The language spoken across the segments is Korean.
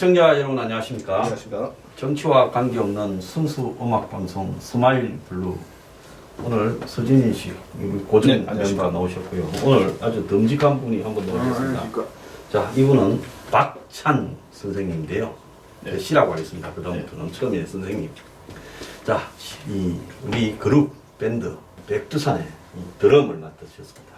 시청자 여러분 안녕하십니까? 안녕하십니까? 정치와 관계없는 순수 음악방송 스마일 블루. 오늘 서진희 씨 고정 멤버 나오셨고요. 오늘 아주 듬직한 분이 한 분 나오셨습니다. 자, 이분은 박찬 선생님인데요. 네. 씨라고 하겠습니다. 그다음부터는 처음에 선생님. 자, 이 우리 그룹 밴드 백두산의 이 드럼을 맡으셨습니다.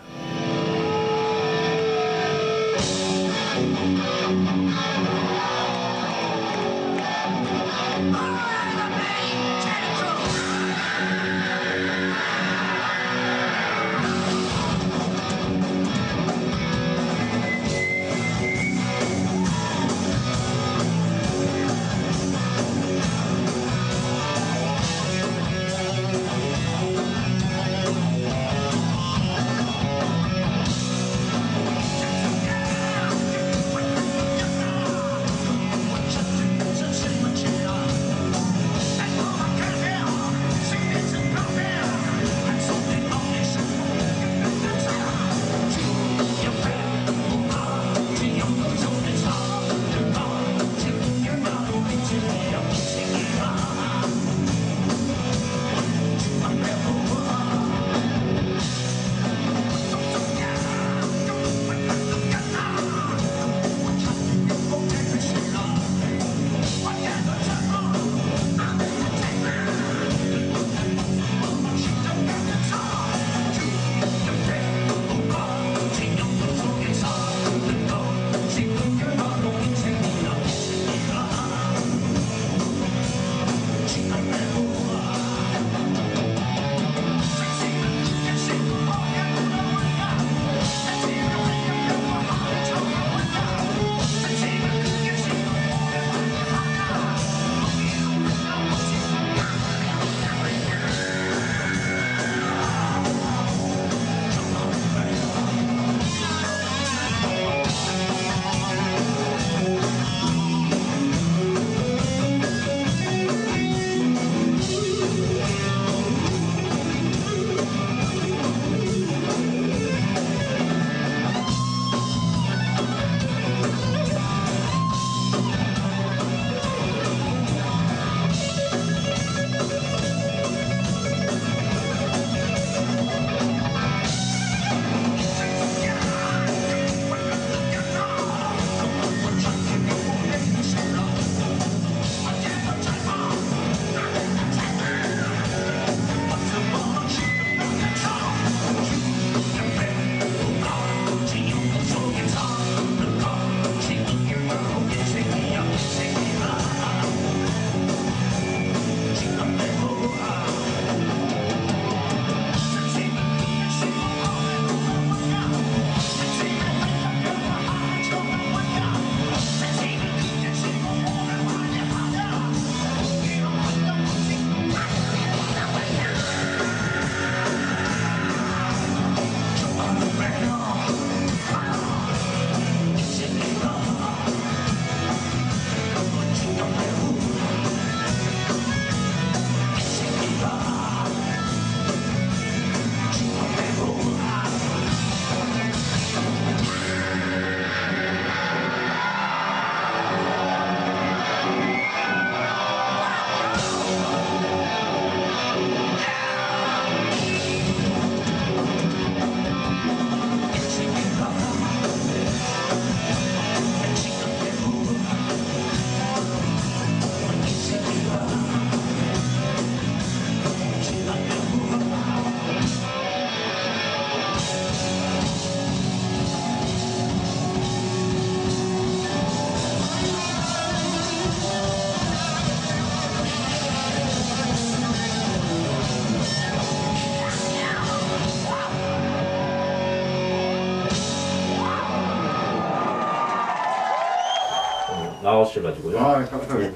나오셔가지고요. 감사합니다. 예,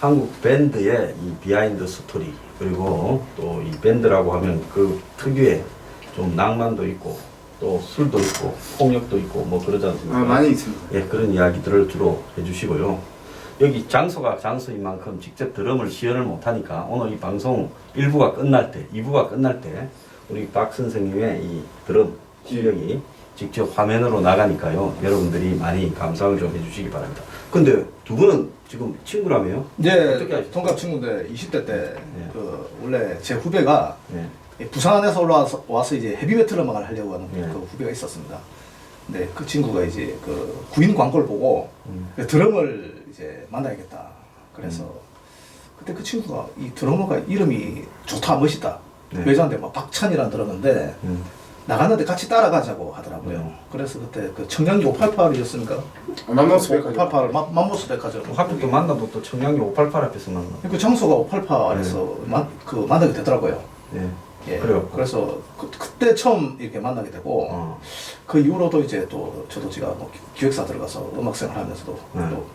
한국 밴드의 이 비하인드 스토리, 그리고 또 이 밴드라고 하면 그 특유의 좀 낭만도 있고 또 술도 있고 폭력도 있고 뭐 그러지 않습니까? 많이 있습니다. 예, 그런 이야기들을 주로 해주시고요. 여기 장소가 장소인 만큼 직접 드럼을 시연을 못하니까 오늘 이 방송 1부가 끝날 때, 2부가 끝날 때 우리 박 선생님의 이 드럼 실력이 직접 화면으로 나가니까요. 여러분들이 많이 감상을 좀 해주시기 바랍니다. 근데 두 분은 지금 친구라며요? 네, 동갑 친구인데 20대 때 그 원래 제 후배가 예. 부산에서 올라와서 이제 헤비메탈 음악을 하려고 하는 그 후배가 있었습니다. 근데 그 친구가 이제 그 구인 광고를 보고 드럼을 이제 만나야겠다. 그래서 그때 그 친구가 이 드러머가 이름이 좋다, 멋있다. 여자인데 막 박찬이라는 드러머인데 나갔는데 같이 따라가자고 하더라고요. 그래서 그때 그 청량리 588이었으니까 맘모스 백화점. 588을 맘모스 백화점. 하필 또 만나도 또 청량리 588 앞에서 만나. 그 장소가 588에서 만나게 되더라고요. 예. 예. 그래요. 그래서 그때 처음 이렇게 만나게 되고 그 이후로도 이제 또 저도 제가 뭐 기획사 들어가서 음악 생활하면서도 또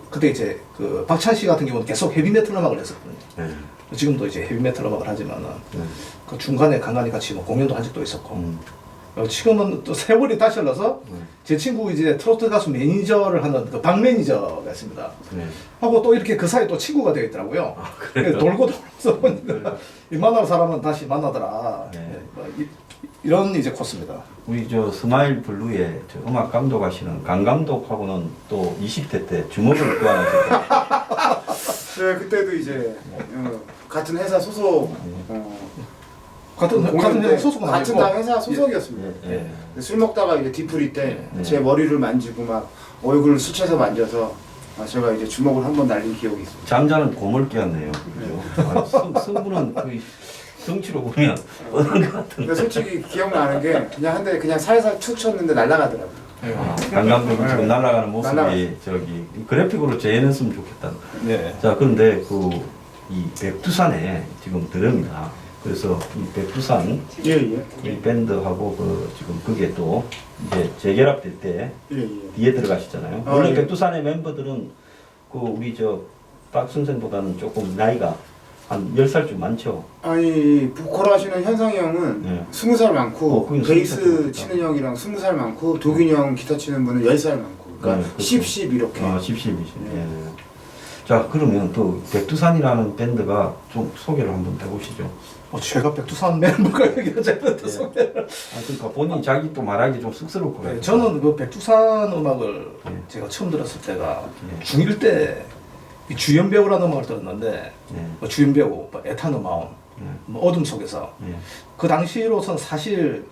그때 이제 그 박찬 씨 같은 경우는 계속 헤비메탈 음악을 했었거든요. 지금도 이제 헤비메탈 음악을 하지만은 그 중간에 간간히 같이 뭐 공연도 한 적도 있었고 지금은 또 세월이 다시 흘러서 제 친구 이제 트로트 가수 매니저를 하는 그 박 매니저가 있습니다. 하고 또 이렇게 그 사이에 또 친구가 되어 있더라고요. 그래요? 돌고 돌아서 보니까 이 만날 사람은 다시 만나더라. 예, 뭐 이런 이제 코스입니다. 우리 저 스마일 블루의 저 음악 감독하시는 강 감독하고는 또 20대 때 주먹을 또 하나 네, 그때도 이제 같은 회사 소속 같은 회사 소속은 같은 아니고 당 회사 소속이었습니다. 술 먹다가 이제 뒤풀이 때 제 머리를 만지고 막 얼굴을 수채서 만져서 제가 이제 주먹을 한번 날린 기억이 있습니다. 잠자는 고물 끼었네요. 그죠? 승부는 거의 정치로 보면 뻔한 것 같은데. 근데 솔직히 기억나는 게 그냥 한 대 그냥 살살 툭 쳤는데 날아가더라고요. 강 감독은 지금 날아가는 모습이 날아가. 저기 그래픽으로 재현했으면 좋겠다. 네. 자, 그런데 이 백두산에 지금 드럼이다. 그래서 이 백두산 이 밴드하고 그 지금 그게 또 이제 재결합될 때 뒤에 들어가시잖아요. 원래 백두산의 멤버들은 그 우리 저 박 선생보다는 조금 나이가 한 10살쯤 많죠. 아니 보컬 하시는 현상이 형은 20살 많고 베이스 20살 치는 형이랑 20살 많고 도균이 형 기타 치는 분은 10살 많고 그러니까 10, 10 이렇게 10, 10이시. 자, 그러면 또 백두산이라는 밴드가 좀 소개를 한번 해보시죠. 제가 백두산 멤버가 얘기하자면 소개를. 그러니까 본인이 자기 또 말하기 좀 쑥스러울 것 같아요. 저는 그 백두산 음악을 제가 처음 들었을 때가 중1 때 이 주연 배우라는 음악을 들었는데 뭐 주연 배우, 뭐 애타는 마음, 뭐 어둠 속에서 그 당시로선 사실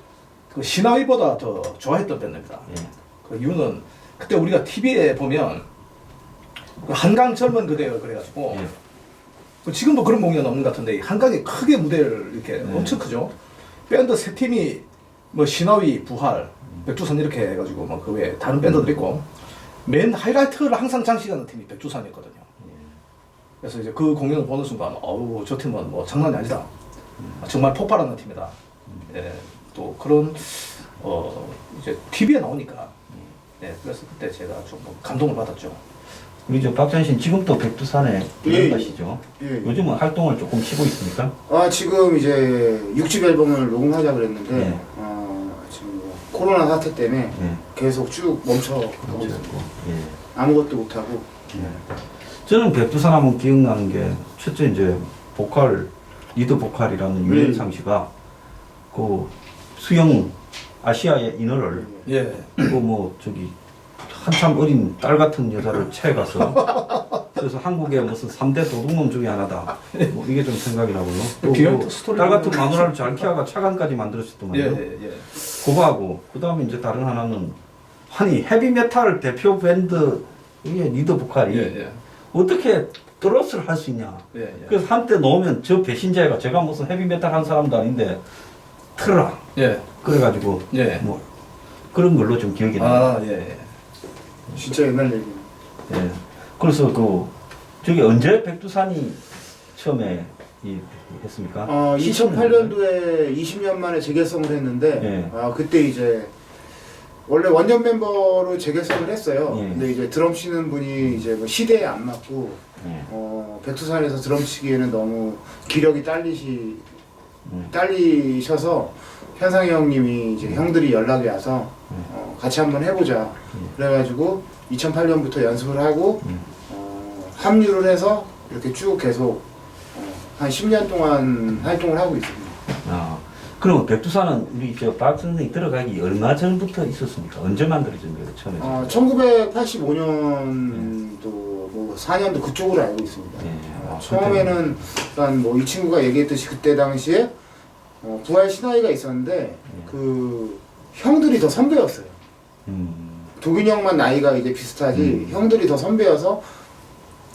그 시나위보다 더 좋아했던 밴드입니다. 그 이유는 그때 우리가 TV에 보면 그 한강 젊은 그대여 그래가지고 지금도 그런 공연 없는 것 같은데 한강에 크게 무대를 이렇게 엄청 크죠. 밴드 세 팀이 뭐 시나위, 부활, 백두산 이렇게 해가지고 뭐 그 외에 다른 밴드도 있고 맨 하이라이트를 항상 장식하는 팀이 백두산이었거든요. 그래서 이제 그 공연을 보는 순간 어우 저 팀은 뭐 장난이 아니다. 정말 폭발하는 팀이다. 예, 또 그런 이제 TV에 나오니까 그래서 그때 제가 좀 감동을 받았죠. 우리 저 박찬 씨는 지금 또 백두산에 들어가시죠? 요즘은 활동을 조금 쉬고 있습니까? 지금 이제 6집 앨범을 녹음하자 그랬는데 지금 뭐 코로나 사태 때문에 계속 쭉 멈춰가고 아무것도 못하고 저는 백두산 하면 기억나는 게 첫째 이제 보컬 리드 보컬이라는 유현상 씨가 그 수영 아시아의 인어를 그 뭐 저기 한참 어린 딸 같은 여자를 채가서 그래서 한국의 무슨 3대 도둑놈 중에 하나다. 뭐 이게 좀 생각이 나고요. 또 딸 같은 마누라를 잘 키워가 차관까지 만들었었더만요. 그거하고 그 다음에 이제 다른 하나는 아니 헤비메탈 대표 밴드 이게 리더 보컬이 어떻게 트로트를 할 수 있냐. 그래서 한때 놓으면 저 배신자가 제가 무슨 헤비메탈 한 사람도 아닌데 틀어라. 그래가지고 뭐 그런 걸로 좀 기억이 나요. 진짜 옛날 얘기네. 그래서 저기 언제 백두산이 처음에 했습니까? 2008년도에 20년 만에 재결성을 했는데 그때 이제 원래 원년 멤버로 재결성을 했어요. 근데 이제 드럼 치는 분이 이제 뭐 시대에 안 맞고 백두산에서 드럼 치기에는 너무 기력이 딸리셔서 현상이 형님이 이제 형들이 연락이 와서 같이 한번 해보자. 그래가지고 2008년부터 연습을 하고 합류를 해서 이렇게 쭉 계속 한 10년 동안 활동을 하고 있습니다. 그러면 백두산은 우리 박 선생이 들어가기 얼마 전부터 있었습니까? 언제 만들어진 거예요, 처음에? 1985년도 뭐 4년도 그쪽으로 알고 있습니다. 처음에는 일단 뭐 이 친구가 얘기했듯이 그때 당시에 부활 신화위가 있었는데 그 형들이 더 선배였어요. 도균이 형만 나이가 이제 비슷하지 형들이 더 선배여서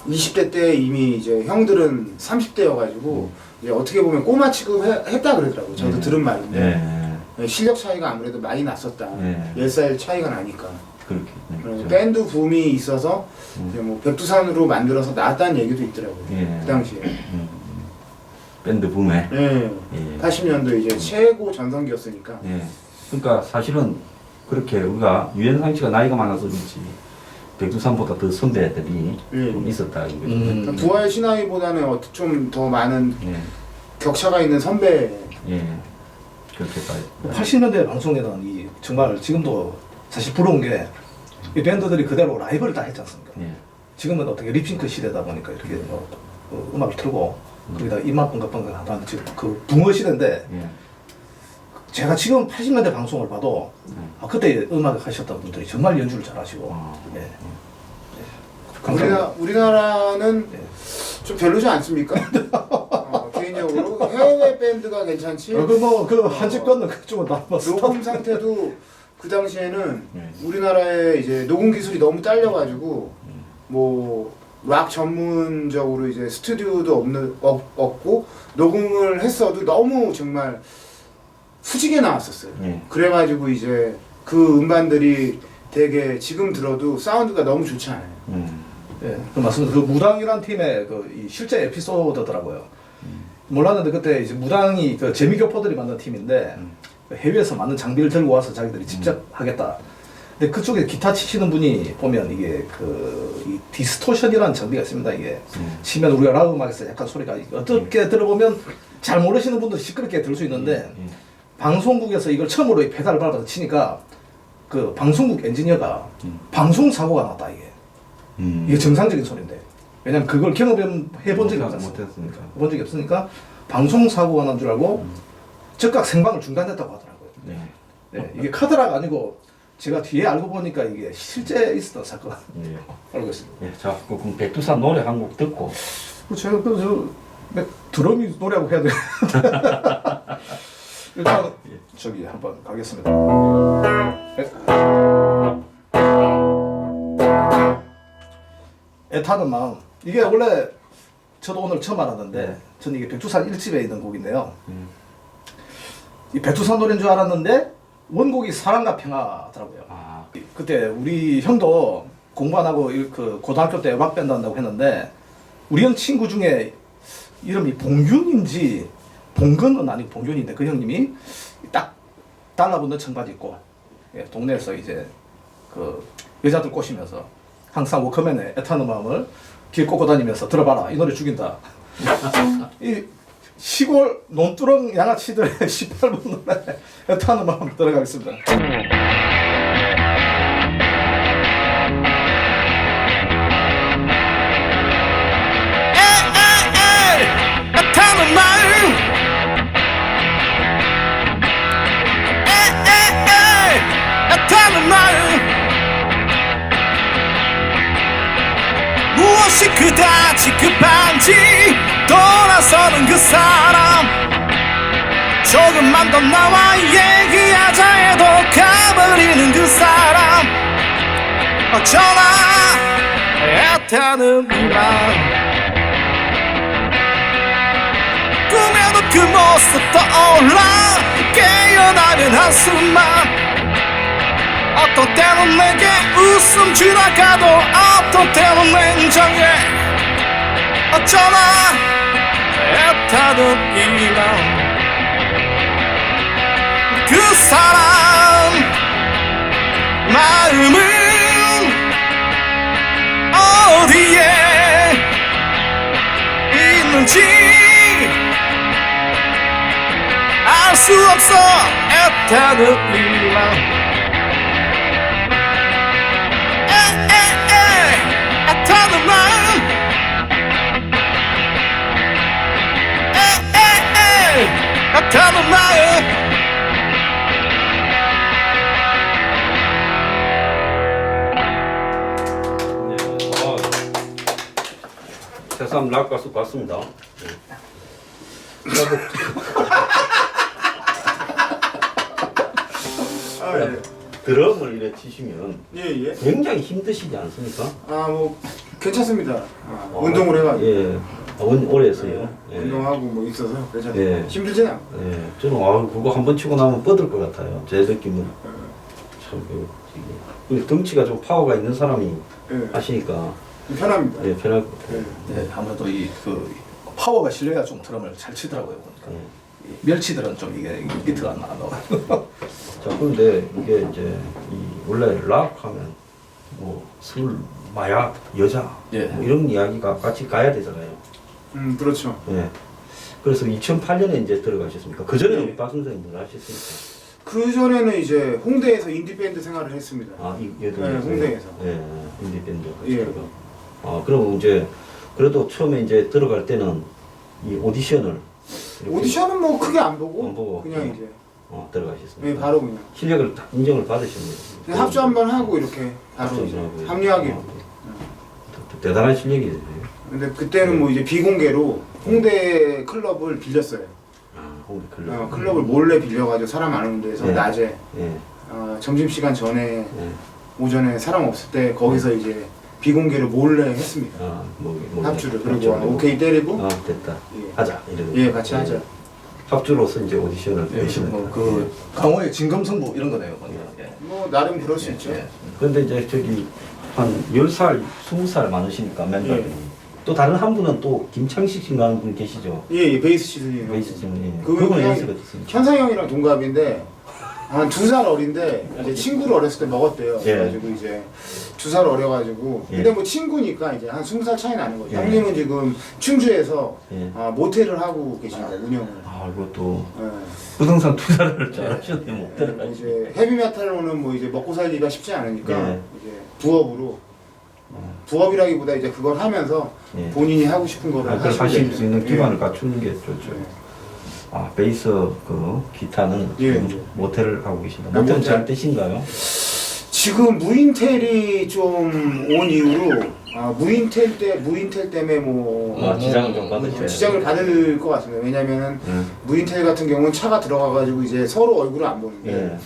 20대 때 이미 이제 형들은 30대여가지고 이제 어떻게 보면 꼬마 취급했다 그러더라고요. 저도 들은 말인데 실력 차이가 아무래도 많이 났었다. 10살 차이가 나니까. 그렇게. 그렇죠. 밴드 붐이 있어서 이제 뭐 백두산으로 만들어서 나왔다는 얘기도 있더라고요. 그 당시에. 밴드 붐에. 80년도 이제 최고 전성기였으니까. 그러니까 사실은 그렇게 우리가 유현상 씨가 나이가 많아서 그렇지 백두산보다 더 선배들이 좀 있었다 이거죠. 부활 신화위보다는 좀 더 많은 격차가 있는 선배. 그렇게 봐요. 80년대 방송에는 이 정말 지금도 사실 부러운 게 이 밴드들이 그대로 라이브를 다 했지 않습니까? 지금은 어떻게 립싱크 시대다 보니까 이렇게 음악을 틀고 거기다 입맛 뻥긋뻥긋 하다는 지금 그 붕어 시대인데 제가 지금 80년대 방송을 봐도 그때 음악을 하셨던 분들이 정말 연주를 잘하시고 우리나라는 좀 별로지 않습니까? 개인적으로 해외 밴드가 괜찮지. 그 한집 건는 그쪽은 다 봤어. 녹음 상태도 그 당시에는 우리나라의 이제 녹음 기술이 너무 딸려가지고 뭐 락 전문적으로 이제 스튜디오도 없고 녹음을 했어도 너무 정말 후지게 나왔었어요. 그래가지고 이제 그 음반들이 되게 지금 들어도 사운드가 너무 좋지 않아요. 그 맞습니다. 그 무당이란 팀의 이 실제 에피소드더라고요. 몰랐는데 그때 이제 무당이 그 재미교포들이 만든 팀인데 해외에서 많은 장비를 들고 와서 자기들이 직접 하겠다. 근데 그쪽에 기타 치시는 분이 보면 이게 이 디스토션이라는 장비가 있습니다. 이게 치면 우리가 락 음악에서 약간 소리가 어떻게 들어보면 잘 모르시는 분들 시끄럽게 들을 수 있는데 방송국에서 이걸 처음으로 이 페달을 밟아서 치니까 그 방송국 엔지니어가 방송 사고가 났다 이게. 이게 정상적인 소리인데 왜냐면 그걸 경험해본 적이 못했으니까. 본 적이 없으니까 방송 사고가 난 줄 알고 즉각 생방을 중단했다고 하더라고요. 이게 카드락 아니고 제가 뒤에 알고 보니까 이게 실제 있었던 사건 알고 있습니다. 자, 그럼 백두산 노래 한 곡 듣고. 제가 드럼이 노래하고 해야 돼. 일단 저기 한번 가겠습니다. 애타는 마음. 이게 원래 저도 오늘 처음 알았는데 저는 이게 백두산 1집에 있는 곡인데요. 이 백두산 노래인 줄 알았는데 원곡이 사랑과 평화더라고요. 그때 우리 형도 공부 안 하고 그 고등학교 때 음악 밴드 한다고 했는데 우리 형 친구 중에 이름이 봉균인지 봉근은 아니고 봉균인데 그 형님이 딱 달라붙는 청바지 입고 동네에서 이제 그 여자들 꼬시면서 항상 워크맨의 애타는 마음을 길 꽂고 다니면서 들어봐라 이 노래 죽인다. 이 시골 논두렁 양아치들의 18분 노래 애타는 마음 들어가겠습니다. 애타는 마음 애타는 마음 무엇이 그다지 급한지 돌아서는 그 사람 조금만 더 나와 얘기하자 해도 가버리는 그 사람 어쩌나 애타는 마음 꿈에도 그 모습 떠올라 깨어나면 한숨만 어떤 때는 내게 웃음 지나가도 어떤 때는 냉정해 어쩌나 애타는 이 마음 그 사람 마음은 어디에 있는지 알 수 없어 애타는 이 마음 애타는 마음 아까운 마음 새삼 락 가수 같습니다. 아, 예. 드럼을 이래 치시면 예, 예. 굉장히 힘드시지 않습니까? 아, 뭐 괜찮습니다. 운동을 해가지고. 예. 오래 했어요. 예. 운동하고 뭐 있어서 괜찮아요. 예. 힘들진 않고. 예. 저는 그거 한 번 치고 나면 뻗을 것 같아요. 제 느낌은. 참, 덩치가 좀 파워가 있는 사람이 예. 하시니까 편합니다. 예, 편할 것 같아요. 예. 네, 아무래도 파워가 실려야 좀 드럼을 잘 치더라고요. 보니까 멸치들은 좀 이게 비트가 안 나와가지고. 자, 그런데 이게 이제 원래 락 하면 뭐 술, 마약, 여자 예. 뭐 이런 이야기가 같이 가야 되잖아요. 그렇죠. 예. 그래서 2008년에 이제 들어가셨습니까? 그 전에 예. 박 선생님 뭘 하셨습니까? 그 전에는 이제 홍대에서 인디 밴드 생활을 했습니다. 아, 네, 홍대에서. 예, 인디 밴드 예. 하시다가. 아, 그럼 이제 그래도 처음에 이제 들어갈 때는 이 오디션을 이렇게 오디션은 뭐 크게 안 보고, 안 보고, 그냥 예. 이제 들어가셨습니다. 네, 바로 그냥 실력을 다 인정을 받으셨네요. 그냥 합주 한 번 하고 이렇게 바로 합주 이제 한번 하고. 합류하기. 대단한 실력이에요. 근데 그때는 뭐 이제 비공개로 홍대 클럽을 빌렸어요. 아, 홍대 클럽. 클럽을 몰래 빌려가지고 사람 안 오는 데서 예. 낮에 예. 점심시간 전에 예. 오전에 사람 없을 때 거기서 이제 비공개로 몰래 했습니다. 아, 뭐 합주를 그리고 오케이 때리고 아, 됐다. 예. 하자. 이러고. 예 같이 하자. 합주로서 이제 오디션을 예, 내시는 그 강호의 진검승부 이런 거네요. 보니까. 예. 뭐 나름 그럴 수 있죠. 예. 근데 이제 저기 한 10살, 20살 많으시니까 멤버들이. 예. 또 다른 한 분은 또 김창식 씨가 하는 분 계시죠? 예, 베이스 치는 베이스 치는 예. 그분 그분 그냥 연습 어떻습니까? 현상이 형이랑 동갑인데 한 2살 어린데 이제 친구를 어렸을 때 먹었대요. 예. 그래가지고 이제 2살 어려가지고 예. 근데 뭐 친구니까 이제 한 20살 차이 나는 거죠. 예. 형님은 지금 충주에서 예. 모텔을 하고 계십니다. 운영을. 아, 이것도 예. 부동산 투자를 잘하셨네. 못 들어가지고. 이제 헤비메탈로는 뭐 이제 먹고 살기가 쉽지 않으니까 예. 이제 부업으로 부업이라기보다 이제 그걸 하면서 예. 본인이 하고 싶은 거를 그걸 하시면 하실 되죠. 수 있는 예. 기반을 갖추는 게 좋죠. 예. 아, 베이스 그 기타는 예. 지금 모텔을 하고 계신다. 아, 모텔은 모텔. 잘 되신가요? 지금 무인텔이 좀 온 이후로 무인텔 때문에 뭐 지장을 좀 받으셔야 지장을 받을 것 같습니다. 왜냐면은 무인텔 같은 경우는 차가 들어가가지고 이제 서로 얼굴을 안 보는데 예.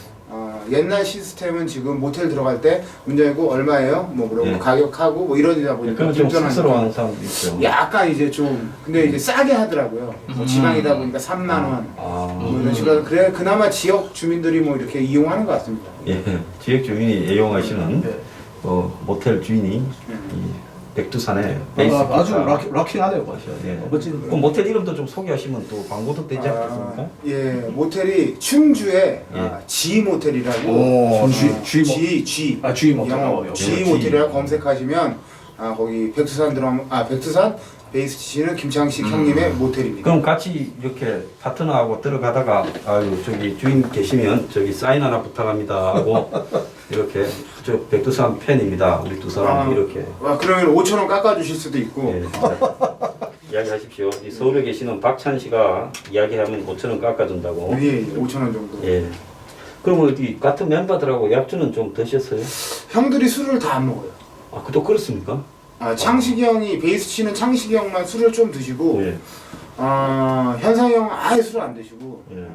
옛날 시스템은 지금 모텔 들어갈 때 문 열고 얼마예요? 뭐 그러고 예. 가격하고 뭐 이러다 보니까 그럼 좀 불편하니까 쑥스러워하는 사람도 있죠. 약간 이제 좀 근데 이제 싸게 하더라고요. 뭐 지방이다 보니까 3만 원. 뭐 이런 식으로 그래 그나마 지역 주민들이 뭐 이렇게 이용하는 것 같습니다. 예, 지역 주민이 애용하시는 예. 모텔 주인이 이 백두산에 베이스 아주 기타. 락킹하네요, 보시죠. 예. 멋진. 그 모텔 이름도 좀 소개하시면 또 광고도 되지 않겠습니까? 예, 모텔이 충주에 예. G 모텔이라고 오, G G 모텔. 영어 G G. 모텔이라고 검색하시면 거기 백두산 백두산 베이스 치시는 김창식 형님의 모텔입니다. 그럼 같이 이렇게 파트너하고 들어가다가 아유 저기 주인 계시면 저기 사인 하나 부탁합니다 하고 이렇게 저 백두산 팬입니다 우리 두 사람 이렇게 그러면 5천 원 깎아주실 수도 있고. 예, 이야기하십시오. 이 서울에 계시는 박찬 씨가 이야기하면 5,000원 깎아준다고. 예, 5천 원 정도. 예. 그러면 어디 같은 멤버들하고 약주는 좀 드셨어요? 형들이 술을 다 안 먹어요. 아, 그도 그렇습니까? 창식이 형이 베이스 치는 창식이 형만 술을 좀 드시고 예. 현상이 형은 아예 술을 안 드시고 예.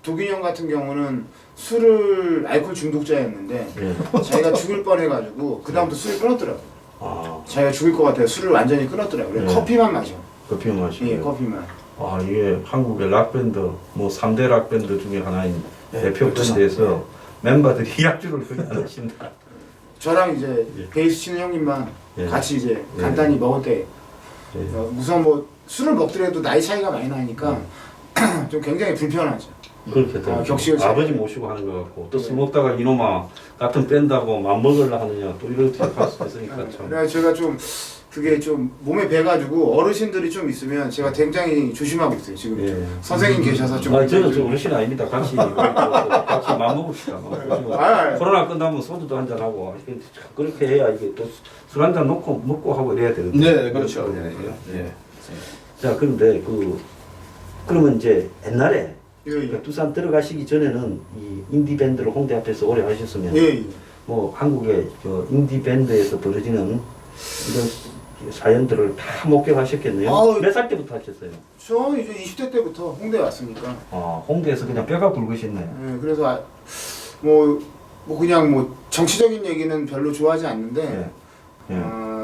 도균이 형 같은 경우는 술을 알코올 중독자였는데 예. 자기가 죽을 뻔해가지고 그 다음부터 술을 끊었더라고요. 아, 자기가 죽을 것 같아요. 술을 완전히 끊었더라고요. 그래서 예. 커피만 마셔. 커피 마시고. 예, 커피만. 아, 이게 한국의 락밴드, 뭐 3대 락밴드 중에 하나인 대표 밴드에서 멤버들이 약주를 거의 안 하신다. 저랑 이제 예. 베이스 치는 형님만 예. 같이 이제 예. 간단히 먹을 때 예. 우선 뭐 술을 먹더라도 나이 차이가 많이 나니까 좀 굉장히 불편하죠. 그렇게 또 격식을 아버지 차려요. 모시고 하는 것 같고 또 술 네. 먹다가 이놈아 같은 밴드하고 맘먹으려 하느냐 또 이렇게 할 수도 있으니까 참. 그래서 제가 좀 그게 좀 몸에 배가지고 어르신들이 좀 있으면 제가 굉장히 조심하고 있어요. 지금 예. 선생님 계셔서 좀. 저는 저 어르신 아닙니다. 같이 같이 맘먹읍시다. 코로나 끝나면 소주도 한잔 하고 그렇게 해야 이게 또 술 한잔 놓고 먹고 하고 이래야 되거든요. 네, 그렇죠. 예. 자, 그런데 그러면 이제 옛날에 예, 예. 그러니까 두산 들어가시기 전에는 이 인디 밴드를 홍대 앞에서 오래 하셨으면 예, 예. 뭐 한국의 저 인디 밴드에서 벌어지는 이런 사연들을 다 목격하셨겠네요. 아우. 몇 살 때부터 하셨어요? 저 이제 20대 때부터 홍대 왔으니까. 홍대에서 그냥 뼈가 굵으셨네요. 예, 그래서 뭐 그냥 뭐 정치적인 얘기는 별로 좋아하지 않는데 예. 예.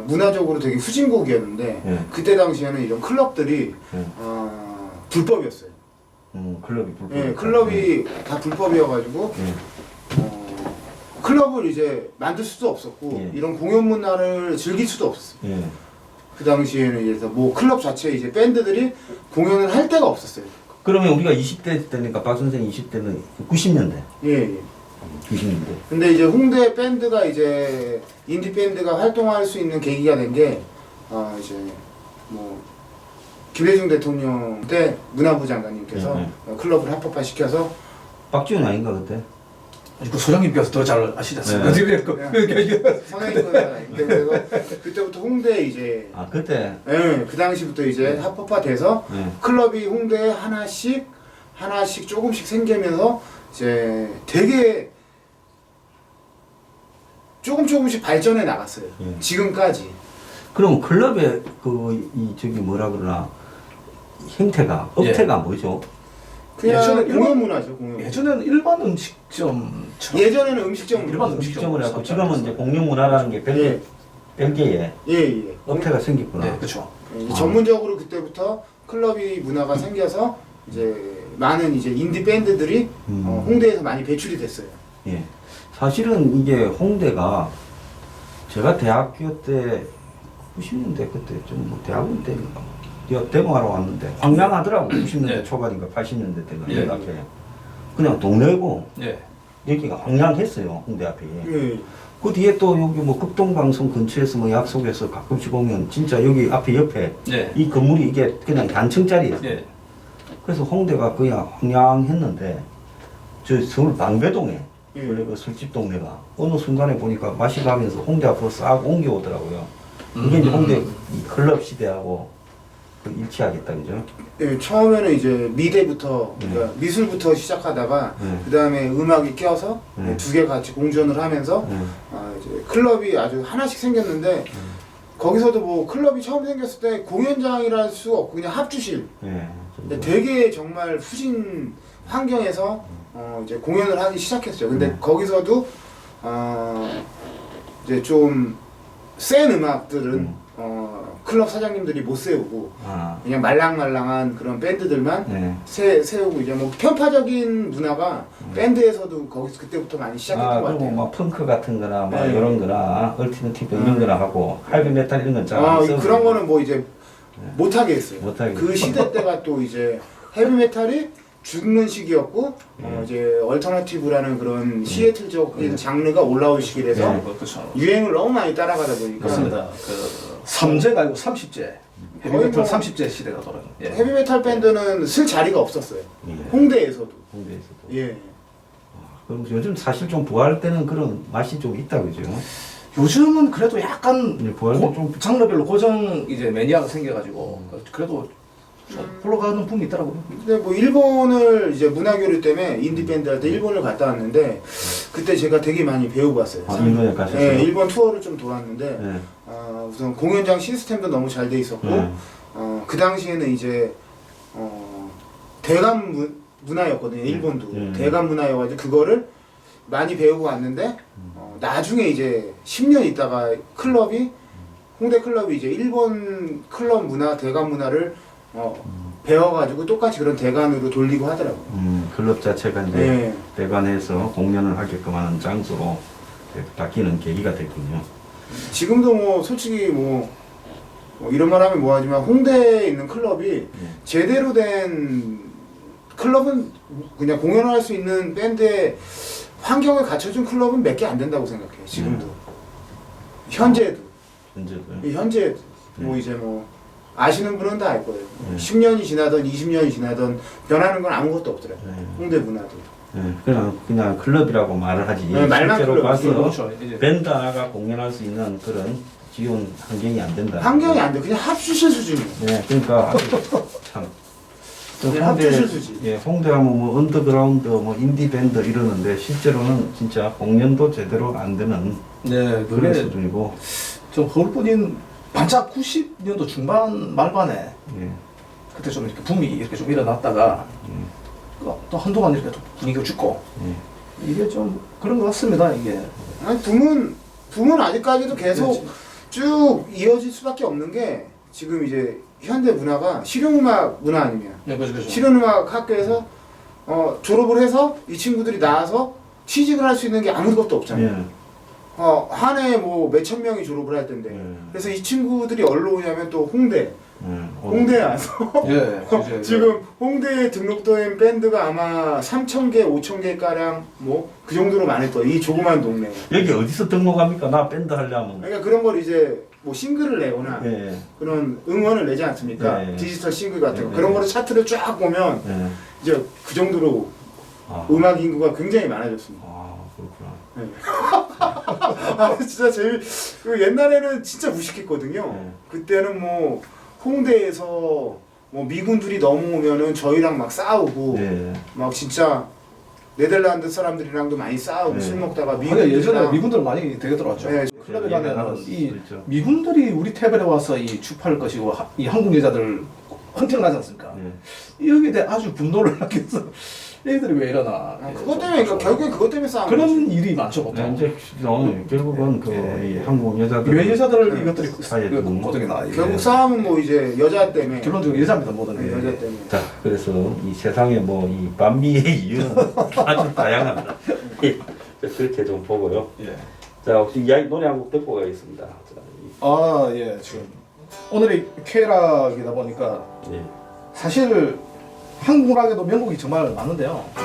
문화적으로 되게 후진국이었는데 예. 그때 당시에는 이런 클럽들이 예. 불법이었어요. 클럽이 불법. 예, 클럽이 다 불법이어가지고 클럽을 이제 만들 수도 없었고 예. 이런 공연 문화를 즐길 수도 없었어요. 예. 그 당시에는 이제 뭐 클럽 자체에 이제 밴드들이 공연을 할 데가 없었어요. 그러면 우리가 20대 때니까 박 선생 20대는 90년대. 예, 예. 90년대. 근데 이제 홍대 밴드가 이제 인디 밴드가 활동할 수 있는 계기가 된 게 이제 뭐 김대중 대통령 때 문화부 장관님께서 클럽을 합법화 시켜서 박지원 아닌가 그때? 그 소장님께서 더 잘 아시지 않습니까? 선생님은 그래서 그때부터 홍대 이제 그때. 예, 그 당시부터 이제 합법화돼서 클럽이 홍대에 하나씩 조금씩 생기면서 이제 되게 조금씩 발전해 나갔어요. 지금까지. 그럼 클럽의 저기 뭐라 그러나 형태가 업태가 뭐죠? 그냥 예전에 공연 문화죠, 공연. 예전에는 일반 음식점 예전에는 음식점 일반 음식점을 해갖고 지금은 이제 공연 문화라는 게 별개의 예. 업태가 생겼구나. 네, 그렇죠. 전문적으로 그때부터 클럽이 문화가 생겨서 이제 많은 이제 인디 밴드들이 홍대에서 많이 배출이 됐어요. 예. 사실은 이게 홍대가 제가 대학교 때 90년대 그때 좀뭐 대학원 때인가 데모하러 왔는데 황량하더라고. 90년대 초반인가 80년대 때가 예. 앞에 그냥 동네고 예. 여기가 황량했어요. 홍대 앞에. 예. 그 뒤에 또 여기 뭐 극동방송 근처에서 뭐 약속해서 가끔씩 오면 진짜 여기 앞에 옆에 예. 이 건물이 이게 그냥 단층짜리였어요. 예. 그래서 홍대가 그냥 황량했는데 저 서울 방배동에 원래 그 술집 동네가 어느 순간에 보니까 맛이 가면서 홍대 앞으로 싹 옮겨오더라고요. 이게 이제 홍대 이 클럽 시대하고 일치하겠다 그죠? 예, 처음에는 이제 미대부터 그러니까 미술부터 시작하다가 그 다음에 음악이 껴서 두 개 같이 공존을 하면서 이제 클럽이 아주 하나씩 생겼는데 거기서도 뭐 클럽이 처음 생겼을 때 공연장이랄 수가 없고 그냥 합주실. 되게 정말 후진 환경에서 이제 공연을 하기 시작했어요. 근데 거기서도 이제 좀 센 음악들은 클럽 사장님들이 못 세우고 그냥 말랑말랑한 그런 밴드들만 세우고 이제 뭐 편파적인 문화가 밴드에서도 거기서 그때부터 많이 시작했던 것 그리고 같아요. 막 펑크 같은 거나 막 이런 거나 얼티너티브 이런 거나 하고 헤비 메탈 이런 건 잘 안 써요. 그런 거는 뭐 이제 못하게 했어요. 못하게 그 시대 때가 또 이제 헤비메탈이 죽는 시기였고 이제 얼터너티브라는 그런 시애틀적인 장르가 올라올 시기라서 그렇죠. 유행을 너무 많이 따라가다 보니까 그렇습니다. 그 3제가 아니고 30제. 헤비메탈 뭐 30제 시대가 돌아요. 예. 헤비메탈 밴드는 쓸 자리가 없었어요. 홍대에서도. 홍대에서도. 예. 그럼 요즘 사실 좀 부활 때는 그런 맛이 좀 있다 그죠? 요즘은 그래도 약간 좀 장르별로 고정 이제 매니아가 생겨가지고 그래도 흘러가는 붐이 있더라고요. 근데 뭐 일본을 이제 문화교류 때문에 인디 밴드 할 때 일본을 갔다 왔는데 그때 제가 되게 많이 배워봤어요. 일본에 가셨어요? 네, 일본 투어를 좀 돌았는데 네. 우선 공연장 시스템도 너무 잘 돼 있었고 그 당시에는 이제 대관 문화였거든요. 일본도 대관 문화여가지고 그거를 많이 배우고 왔는데 나중에 이제 10년 있다가 홍대 클럽이 이제 일본 클럽 문화, 대관 문화를 배워가지고 똑같이 그런 대관으로 돌리고 하더라고요. 클럽 자체가 이제 대관해서 공연을 하게끔 하는 장소로 바뀌는 계기가 됐군요. 지금도 뭐 솔직히 뭐 이런 말 하면 뭐하지만 홍대에 있는 클럽이 제대로 된 클럽은 그냥 공연을 할 수 있는 밴드의 환경을 갖춰준 클럽은 몇 개 안 된다고 생각해요. 지금도. 현재도 뭐 이제 뭐 아시는 분은 다 알 거예요. 10년이 지나던 20년이 지나던 변하는 건 아무것도 없더라고요. 홍대 문화도. 그냥 클럽이라고 말을 하지. 말만 실제로 클럽. 가서 그렇죠. 밴드 하나가 공연할 수 있는 그런 지원 환경이 안 된다. 환경이 안 돼. 그냥 합주실 수준이에요. 네, 그러니까 아주 참 또 그냥 합주 실수지. 예, 홍대하면 뭐 언더그라운드, 뭐 인디 밴드 이러는데 실제로는 진짜 공연도 제대로 안 되는 네, 그런 그게 수준이고. 좀 서울뿐인 반짝 90년도 중반 말반에 예, 그때 좀 이렇게 붐이 이렇게 좀 일어났다가 또 한동안 이렇게 또 분위기가 죽고 예. 이게 좀 그런 것 같습니다. 이게 아니 붐은 아직까지도 계속 쭉 이어질 수밖에 없는 게 지금 이제 현대 문화가 실용음악 문화 아니냐. 네, 그죠. 실용음악 학교에서 졸업을 해서 이 친구들이 나와서 취직을 할 수 있는 게 아무것도 없잖아요. 예. 한 해에 뭐 몇천 명이 졸업을 할 텐데. 예. 그래서 이 친구들이 어디로 오냐면 또 홍대에 와서 예, 지금 홍대에 등록된 밴드가 아마 3,000개, 5,000개 가량 뭐 그 정도로 많았던 이 조그만 동네. 여기 어디서 등록합니까? 나 밴드 하려면. 그러니까 그런 걸 이제 뭐 싱글을 내거나 예. 그런 응원을 내지 않습니까? 네. 디지털 싱글 같은 거. 네. 그런 거를 차트를 쫙 보면 예. 이제 그 정도로 아. 음악 인구가 굉장히 많아졌습니다. 아, 그렇구나. 아 진짜 그 옛날에는 진짜 무식했거든요. 네. 그때는 뭐 홍대에서 뭐 미군들이 넘어오면은 저희랑 막 싸우고 예. 막 진짜 네덜란드 사람들이랑도 많이 싸우고 네. 술 먹다가 예전에 미군들이랑 미군들 많이 되게 들어왔죠. 네. 클럽에 예, 가면은 이 그렇죠. 미군들이 우리 테이블에 와서 이 축파할 것이고 이 한국 여자들 헌팅을 하지 않습니까? 예. 여기에 대해 아주 분노를 하기 위해서 얘들이 왜 이러나. 예, 그것 좀 때문에 그러니까 결국엔 그것 때문에 싸운 그런 거지. 일이 많죠 보통. 네, 이제 결국은 그 예. 이 한국 여자들 왜 여자들을 네. 이것들이 사이에 그 두고. 고등이 나. 결국 싸움은 뭐 이제 여자 때문에 결론적으로 여자입니다 모든 게. 여자 때문에. 자, 그래서 이 세상에 뭐 이 반미의 이유는 아주 다양합니다. 예, 그렇게 좀 보고요. 예. 자, 혹시 이야기 노래 한 곡 듣고 가겠습니다. 자, 아 예, 지금 오늘이 쾌락이다 보니까 예, 사실 한국 락에도 명곡이 정말 많은데요. 예.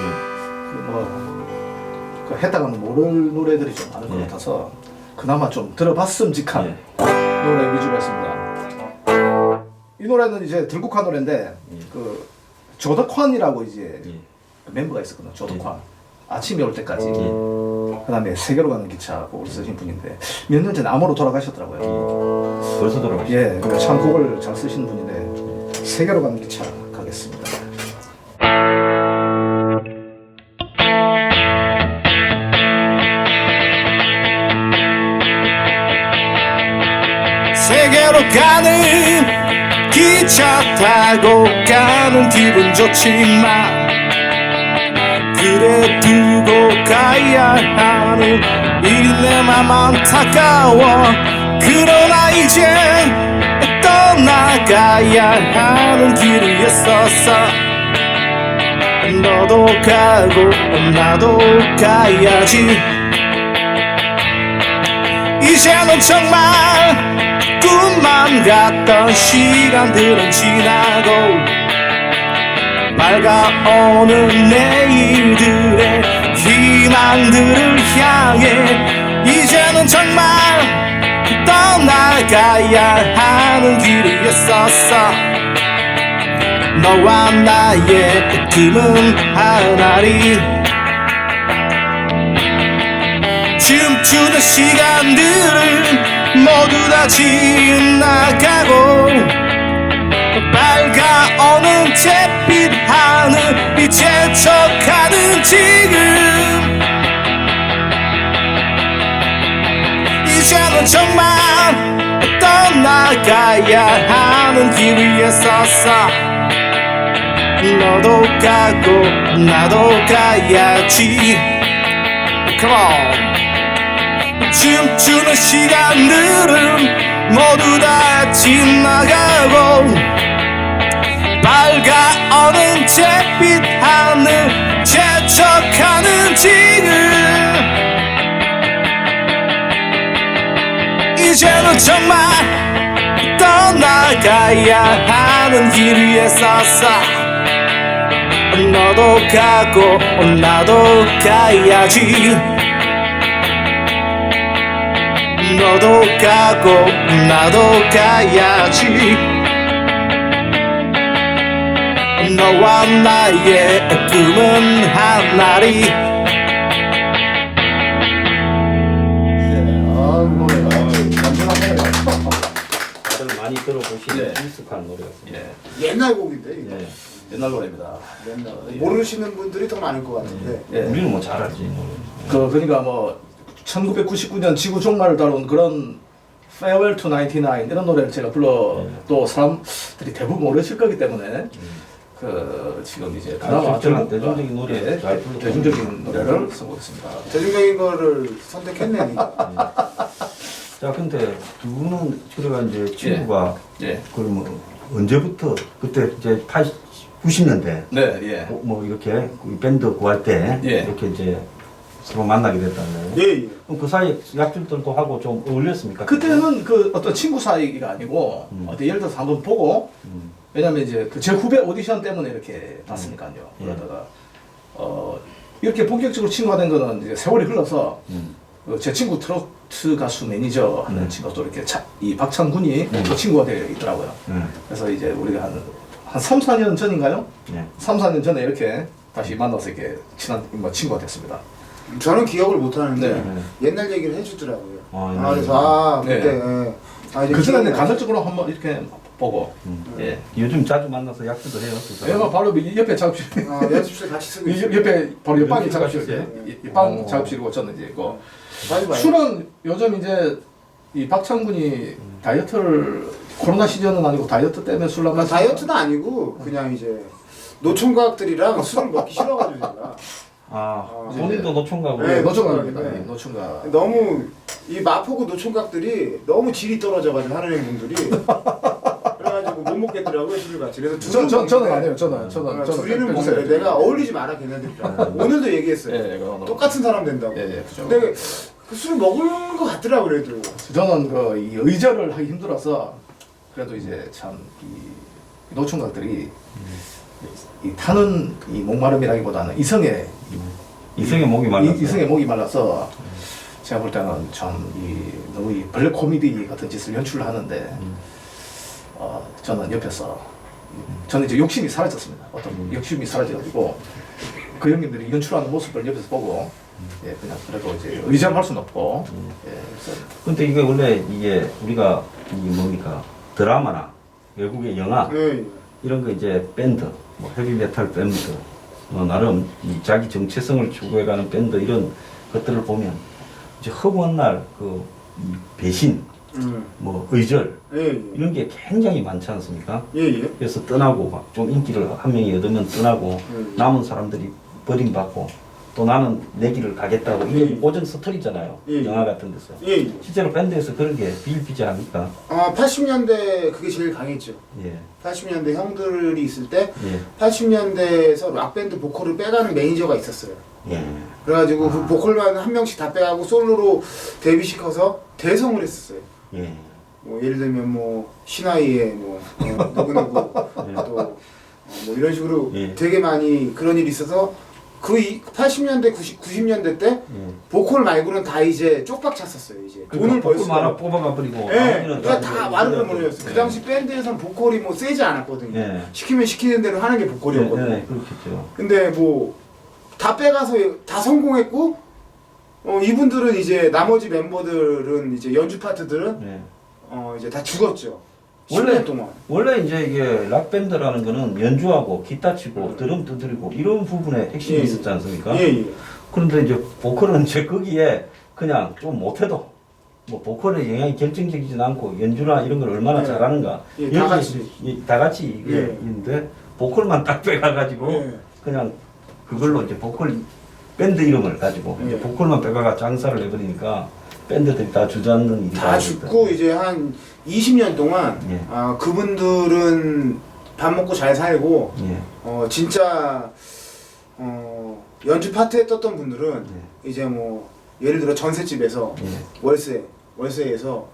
그 했다가는 모를 노래들이 좀 많을 것 예. 같아서 그나마 좀 들어봤음직한 예. 노래 위주로 했습니다. 이 노래는 이제 들국화 노래인데 예. 그 조덕환이라고 이제 예. 멤버가 있었거든요. 조덕환. 아침에 올 때까지. 예. 그다음에 세계로 가는 기차 곡을 쓰신 분인데 몇 년 전에 암으로 돌아가셨더라고요. 벌써 돌아가시죠? 예, 그러니까 참 곡을 잘 쓰시는 분인데 세계로 가는 기차 가겠습니다. 세계로 가는 기차 타고 가는 기분 좋지만 그래 두고 가야 하는 일이 내 맘 안타까워. 그러나 이제 떠나가야 하는 길이 있었어. 너도 가고 나도 가야지. 이제는 정말 꿈만 같던 시간들은 지나고 밝아오는 내일들의 희망들을 향해 이제는 정말 떠나가야 하는 길이 있었어. 너와 나의 꿈은 하나리. 춤추는 시간들은 모두 다 지나가고 밝아오는 잿빛 하늘이 재촉하는 지금 이제는 정말 떠나가야 하는 길 위에 섰어. 너도 가고 나도 가야지. Come on. 춤추는 시간들은 모두 다 지나가고 밝아오는 잿빛 하늘 재촉하는 지금 이제는 정말 떠나가야 하는 길 위에 섰어. 너도 가고 나도 가야지. 너도 가고 나도 가야지. 너와 나의 꿈은 하나리. 다들 많이 들어보시는 예. 익숙한 노래 같습니다. 예. 옛날 곡인데 이거. 예. 옛날 노래입니다. 맨날 모르시는 분들이 더 많을 것 같은데. 예. 우리는 뭐 잘 알지. 뭐. 그러니까 뭐 1999년 지구 종말을 다룬 그런 Farewell to 99 이런 노래를 제가 불러 또 사람들이 대부분 모르실 거기 때문에 그 지금 이제 그나마 대중적인 노래 예, 잘 불렀고. 대중적인 노래를 선곡했습니다. 대중적인 거를 선택했네. 자, 근데 두 분은 그래가 이제 친구가 예. 그러면 언제부터 그때 이제 90년대 네, 예. 뭐 이렇게 밴드 구할 때 예. 이렇게 이제 서로 만나게 됐다는 거예요. 예, 예. 그럼 그 사이에 약들도 하고 좀 어울렸습니까? 그때는 그 어떤 친구 사이가 아니고 어떤 예를 들어서 한번 보고 왜냐면 이제 그 제 후배 오디션 때문에 이렇게 봤으니까요. 그러다가 이렇게 본격적으로 친구가 된 거는 이제 세월이 흘러서 제 친구 트로트 가수 매니저 하는 친구가 또 이렇게 이 박창군이 또 친구가 되어 있더라고요. 그래서 이제 우리가 한 3, 4년 전인가요? 3, 4년 전에 이렇게 다시 만나서 이렇게 친한 친구가 됐습니다. 저는 기억을 못 하는데 네. 옛날 얘기를 해주더라고요. 아, 그래서 그때 네. 이제 그 전에는 기억이 간헐적으로 한번 이렇게 보고 예. 요즘 자주 만나서 약들도 해요. 두 사람. 얘가 바로 옆에 작업실 연습실 같이 쓰고 있어요. 옆에 바로 옆방이 연습실 작업실이에요. 있어요? 옆방 작업실이고 저는 이제 있고 많이 봐요. 술은 요즘 이제 이 박창군이 다이어트를 코로나 시즌은 아니고 다이어트 때문에 술을 안 마시고 다이어트는 아니고 그냥 이제 노총각들이랑 술을 먹기 싫어가지고 제가 본인도 노총각으로. 네, 노총각입니다. 네. 노총각. 너무 이 마포구 노총각들이 너무 질이 떨어져가지고 하는 행동들이 그래가지고 못 먹겠더라고요 술을 같이. 그래서 저는 아니에요. 저는 둘이는 먹는데 내가 어울리지 마라 걔네들이랑 오늘도 얘기했어요. 예, 그거는. 똑같은 사람 된다고. 예, 그죠. 근데 그 술 먹을 것 같더라 그래도. 저는 그 이 의절을 하기 힘들어서 그래도 이제 참 이 노총각들이 이 타는 이 목마름이라기보다는 이성의 목이 말랐어요. 이성의 목이 말라서 제가 볼 때는 참 너무 이 블랙 코미디 같은 짓을 연출을 하는데 저는 옆에서 저는 이제 욕심이 사라졌습니다. 어떤 욕심이 사라져가지고 그 형님들이 연출하는 모습을 옆에서 보고 예 그냥 그래도 이제 의존할 수는 없고 예 그래서 근데 이게 원래 이게 우리가 이 뭡니까 드라마나 외국의 영화 네. 이런 거 이제 밴드, 뭐 헤비메탈 밴드, 나름 이 자기 정체성을 추구해가는 밴드 이런 것들을 보면 이제 허무한 날그 배신, 뭐 의절 예, 이런 게 굉장히 많지 않습니까? 예, 예. 그래서 떠나고 막 좀 인기를 한 명이 얻으면 떠나고 남은 사람들이 버림받고 또 나는 내 길을 가겠다고 이게 오전 스토리잖아요. 예. 영화 같은 데서. 예. 실제로 밴드에서 그런 게 비일비재합니까? 80년대 그게 제일 강했죠. 예. 80년대 형들이 있을 때 예. 80년대에서 락밴드 보컬을 빼가는 매니저가 있었어요. 예. 그래가지고 그 보컬만 한 명씩 다 빼가고 솔로로 데뷔시켜서 대성을 했었어요. 예. 뭐 예를 들면 뭐 신화이의 뭐 누구누구 또 뭐 이런 식으로 예. 되게 많이 그런 일이 있어서 그 80년대 90년대 때 보컬 말고는 다 이제 쪽박 찼었어요. 이제 돈을 벌 수가 하나 없고. 뽑아가 버리고. 예, 그러니까 다 마르르 몰렸어요. 그 당시 밴드에서는 보컬이 뭐 세지 않았거든요. 예. 시키면 시키는 대로 하는 게 보컬이었거든요. 네, 그렇겠죠. 근데 뭐 다 빼가서 다 성공했고 이분들은 이제 나머지 멤버들은 이제 연주 파트들은 네. 이제 다 죽었죠. 원래 10년 동안. 원래 이제 이게 락 밴드라는 거는 연주하고 기타 치고 드럼 두드리고 이런 부분에 핵심이 예. 있었지 않습니까? 예. 그런데 이제 보컬은 이제 거기에 그냥 좀 못해도 뭐 보컬의 영향이 결정적이진 않고 연주나 이런 걸 얼마나 예. 잘하는가 예, 다 같이. 다 같이 이게 예. 있는데 보컬만 딱 빼가가지고 예. 그냥 그걸로 이제 보컬 밴드 이름을 가지고 예. 이제 보컬만 빼가가 장사를 해버리니까 밴드들이 다 주저앉는 일이 다 죽고 이제 한 20년 동안 예. 그분들은 밥 먹고 잘 살고 예. 진짜 연주 파트에 떴던 분들은 이제 뭐 예를 들어 전셋집에서 예. 월세에서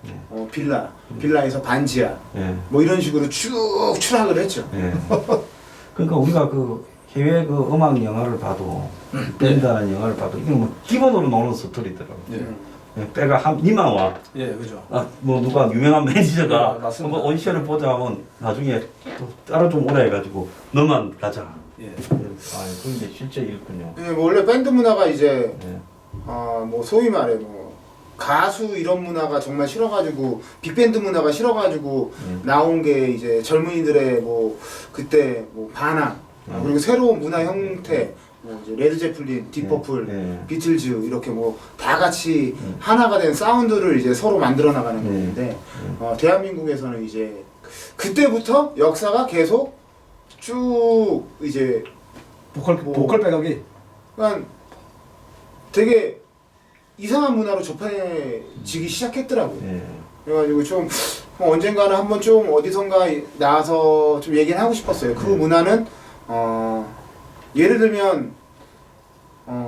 빌라에서 반지하 예. 뭐 이런 식으로 쭉 추락을 했죠. 예. 그러니까 우리가 그 해외 그 음악 영화를 봐도 밴드하는 영화를 봐도 이게 뭐 기본으로 나오는 스토리더라고. 예. 예, 빼가 한 니만 와. 예, 그죠. 뭐 누가 유명한 매니저가 네, 맞습니다. 한번 오디션을 보자 하면 나중에 또 따로 좀 오라 해가지고 너만 가자. 예. 그게 실제 일군요. 예, 뭐 원래 밴드 문화가 이제 예. 뭐 소위 말해 뭐 가수 이런 문화가 정말 싫어가지고 빅밴드 문화가 싫어가지고 나온 게 이제 젊은이들의 뭐 그때 뭐 반항 그리고 새로운 문화 형태, 뭐 이제 레드 제플린, 딥퍼플, 비틀즈 이렇게 뭐 다 같이 하나가 된 사운드를 이제 서로 만들어 나가는 건데 대한민국에서는 이제 그때부터 역사가 계속 쭉 이제 보컬 백악이 그러니까 되게 이상한 문화로 접해지기 시작했더라고요. 그래가지고 좀 언젠가는 한번 좀 어디선가 나와서 좀 얘기를 하고 싶었어요. 그 문화는 예를 들면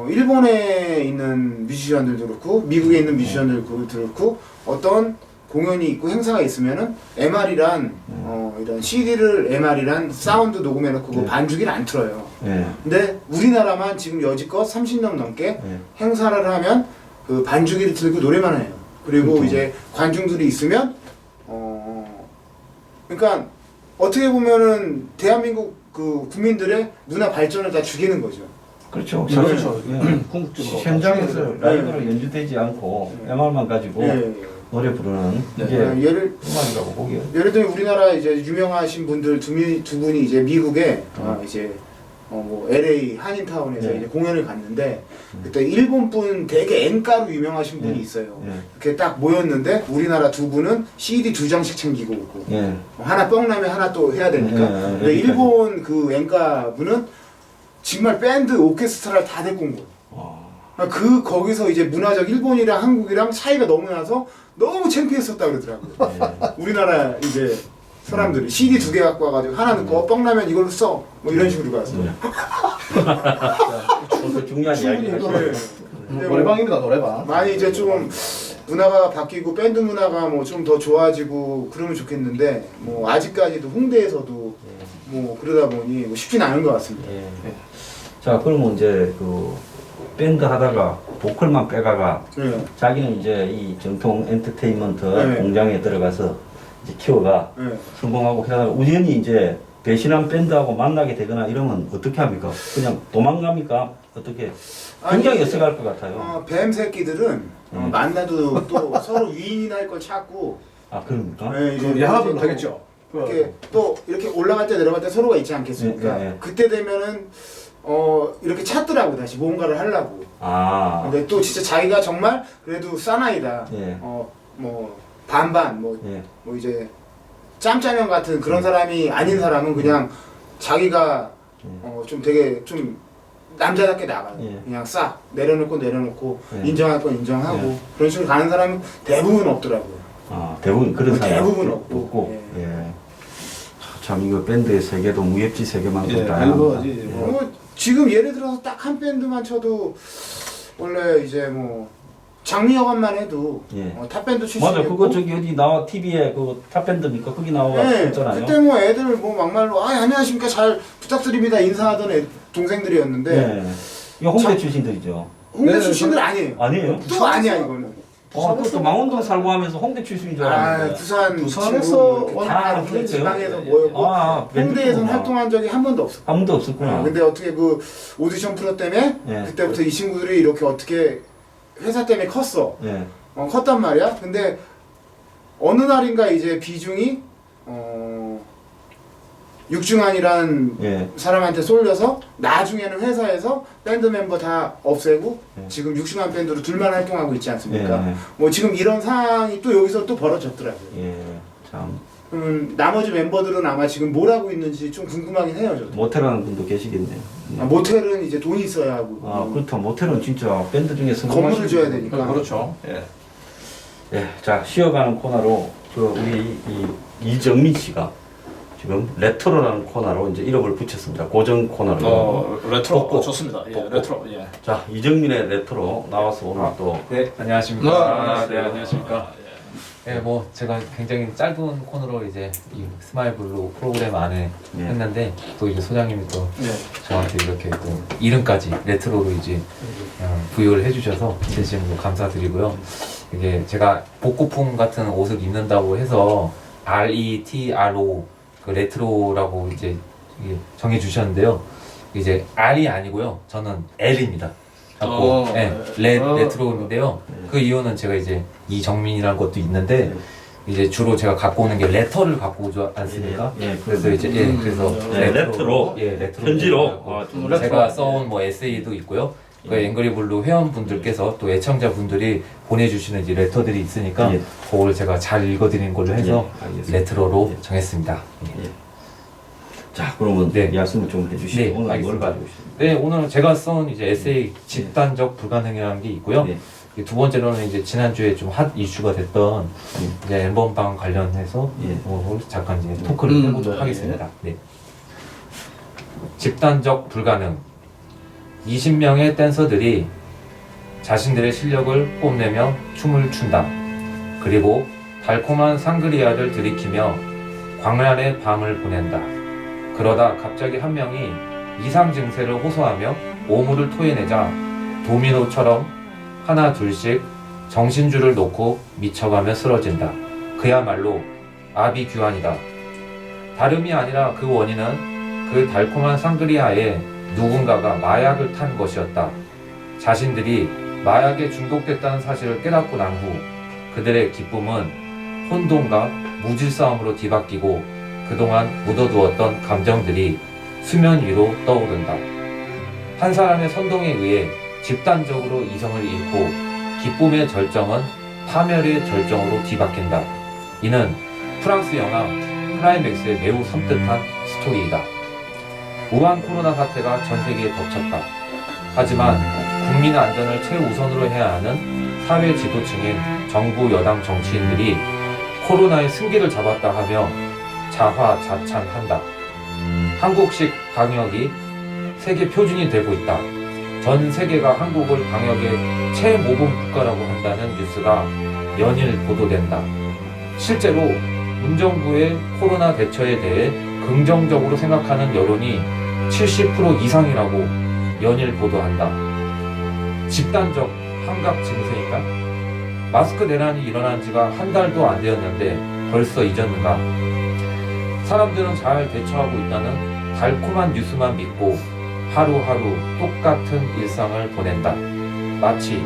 일본에 있는 뮤지션들도 그렇고 미국에 있는 뮤지션들도 그렇고 어떤 공연이 있고 행사가 있으면은 MR이란 이런 CD를 MR이란 사운드 녹음해놓고 그 반주기를 안 틀어요. 근데 우리나라만 지금 여지껏 30년 넘게 행사를 하면 그 반주기를 틀고 노래만 해요. 그리고 이제 관중들이 있으면 그러니까 어떻게 보면은 대한민국 그 국민들의 문화 발전을 다 죽이는 거죠. 그렇죠. 그렇죠. 궁극적으로 현장에서 라이브로 연주되지 않고 MR만 가지고 노래 부르는 이게 음악이라고 보기에. 예를 들면 우리나라 이제 유명하신 분들 두 분이 이제 미국에 이제 뭐 LA 한인타운에서 이제 공연을 갔는데 그때 일본 분 되게 엔가로 유명하신 분이 있어요. 이렇게 딱 모였는데 우리나라 두 분은 CD 2장씩 챙기고 오고 하나 뻥나면 하나 또 해야 되니까. 근데 일본 그 엔가 분은 정말 밴드 오케스트라를 다 데리고 온 거예요. 거기서 이제 문화적 일본이랑 한국이랑 차이가 너무 나서 너무 창피했었다 그러더라고요. 우리나라 이제 사람들이 CD 2개 갖고 와가지고 하나 넣고 뻥나면 이걸로 써 뭐 이런 식으로 가서 중요한 이야기를 노래방입니다. 노래방. 많이 이제 좀 문화가 바뀌고 밴드 문화가 뭐 좀 더 좋아지고 그러면 좋겠는데 뭐 아직까지도 홍대에서도 뭐 그러다 보니 뭐 쉽지는 않은 것 같습니다. 자, 그러면 이제 그 밴드 하다가 보컬만 빼가가 자기는 이제 이 정통 엔터테인먼트 공장에 들어가서 이제 키워가 성공하고 하다가 우연히 이제 배신한 밴드하고 만나게 되거나 이러면 어떻게 합니까? 그냥 도망갑니까? 어떻게? 굉장히 어색할 것 같아요. 뱀 새끼들은 만나도 또 서로 위인이나 할 걸 찾고. 아, 그럽니까? 이제 야합을 하겠죠. 이렇게 또 이렇게 올라갈 때 내려갈 때 서로가 있지 않겠습니까? 그때 되면은 이렇게 찾더라고 다시 뭔가를 하려고. 근데 또 진짜 자기가 정말 그래도 사나이다. 뭐 반반 뭐 이제 짬짜면 같은 그런 사람이 아닌 사람은 그냥 자기가 좀 되게 좀 남자답게 나가요. 그냥 싹 내려놓고 인정할 건 인정하고 그런 식으로 가는 사람은 대부분 없더라고요. 대부분 그런 사람이 대부분 없고. 참 이거 밴드의 세계도 무협지 세계만큼 다양하지. 지금 예를 들어서 딱 한 밴드만 쳐도 원래 이제 뭐 장미여관만 해도 탑밴드 출신이었고 맞아, 그거 저기 어디 나와 TV에 그 탑밴드니까 거기 나왔잖아요. 그때 뭐 애들 뭐 막말로 안녕하십니까 잘 부탁드립니다 인사하던 동생들이었는데 이거 홍대 출신들이죠. 홍대 출신들 아니에요. 아니에요? 또 아니야 이거는. 또 망원동 살고 하면서 홍대 출신인 줄 알았는데. 부산에서 다 지방에서 모였고 홍대에서는 활동한 적이 한 번도 없어. 한 번도 없었구나. 근데 어떻게 그 오디션 프로 때문에 그때부터 이 친구들이 이렇게 어떻게 회사 때문에 컸어. 컸단 말이야. 근데 어느 날인가 이제 비중이 육중한이란 사람한테 쏠려서 나중에는 회사에서 밴드 멤버 다 없애고 지금 육중한 밴드로 둘만 활동하고 있지 않습니까? 뭐 지금 이런 상황이 또 여기서 또 벌어졌더라고요. 참. 나머지 멤버들은 아마 지금 뭘 하고 있는지 좀 궁금하긴 해요. 저도. 모텔하는 분도 계시겠네요. 모텔은 이제 돈이 있어야 하고. 그렇다. 모텔은 진짜 밴드 중에서 건물을 줘야 되니까. 그렇죠. 자, 쉬어가는 코너로 우리 이정민 씨가 지금 레트로라는 코너로 이제 이름을 붙였습니다. 고정 코너로. 레트로 좋습니다. 레트로. 자, 이정민의 레트로 나와서 오늘 또. 네, 안녕하십니까. 네, 안녕하십니까. 네, 뭐 제가 굉장히 짧은 코너로 이제 이 스마일 블루 프로그램 안에 했는데 또 이제 소장님이 또 저한테 이렇게 또 이름까지 레트로로 이제 부여를 해주셔서 진심으로 감사드리고요. 이게 제가 복고풍 같은 옷을 입는다고 해서 RETRO 그 레트로라고 이제 정해주셨는데요. 이제 R이 아니고요. 저는 L입니다. 레트로인데요. 그 이유는 제가 이제 이정민이라는 것도 있는데 이제 주로 제가 갖고 오는 게 레터를 갖고 오지 않습니까? 그래서 이제 그래서 레터로? 레터로 편지로? 제가 써온 뭐 에세이도 있고요. 그 앵그리블루 회원분들께서 또 애청자분들이 보내주시는 이제 레터들이 있으니까 그걸 제가 잘 읽어드리는 걸로 해서 레터로 정했습니다. 자, 그러면 말씀을 좀 해주시죠. 네, 오늘 알겠습니다. 뭘 가지고 오셨습니까? 네, 오늘 제가 쓴 이제 에세이 집단적 불가능이라는 게 있고요. 두 번째로는 이제 지난주에 좀 핫 이슈가 됐던 이제 앨범방 관련해서 잠깐 이제 토크를 해보도록 하겠습니다. 네. 집단적 불가능. 20명의 댄서들이 자신들의 실력을 뽐내며 춤을 춘다. 그리고 달콤한 상그리아를 들이키며 광란의 밤을 보낸다. 그러다 갑자기 한 명이 이상 증세를 호소하며 오물을 토해내자 도미노처럼 하나 둘씩 정신줄을 놓고 미쳐가며 쓰러진다. 그야말로 아비규환이다. 다름이 아니라 그 원인은 그 달콤한 상그리아에 누군가가 마약을 탄 것이었다. 자신들이 마약에 중독됐다는 사실을 깨닫고 난 후 그들의 기쁨은 혼돈과 무질서함으로 뒤바뀌고 그동안 묻어두었던 감정들이 수면 위로 떠오른다. 한 사람의 선동에 의해 집단적으로 이성을 잃고 기쁨의 절정은 파멸의 절정으로 뒤바뀐다. 이는 프랑스 영화 클라이맥스의 매우 섬뜩한 스토리이다. 우한 코로나 사태가 전 세계에 덮쳤다. 하지만 국민 안전을 최우선으로 해야 하는 사회 지도층인 정부 여당 정치인들이 코로나의 승기를 잡았다 하며 자화자찬한다. 한국식 방역이 세계 표준이 되고 있다. 전 세계가 한국을 방역의 최모범 국가라고 한다는 뉴스가 연일 보도된다. 실제로 문정부의 코로나 대처에 대해 긍정적으로 생각하는 여론이 70% 이상이라고 연일 보도한다. 집단적 환각 증세인가? 마스크 내란이 일어난 지가 한 달도 안 되었는데 벌써 잊었는가? 사람들은 잘 대처하고 있다는 달콤한 뉴스만 믿고 하루하루 똑같은 일상을 보낸다. 마치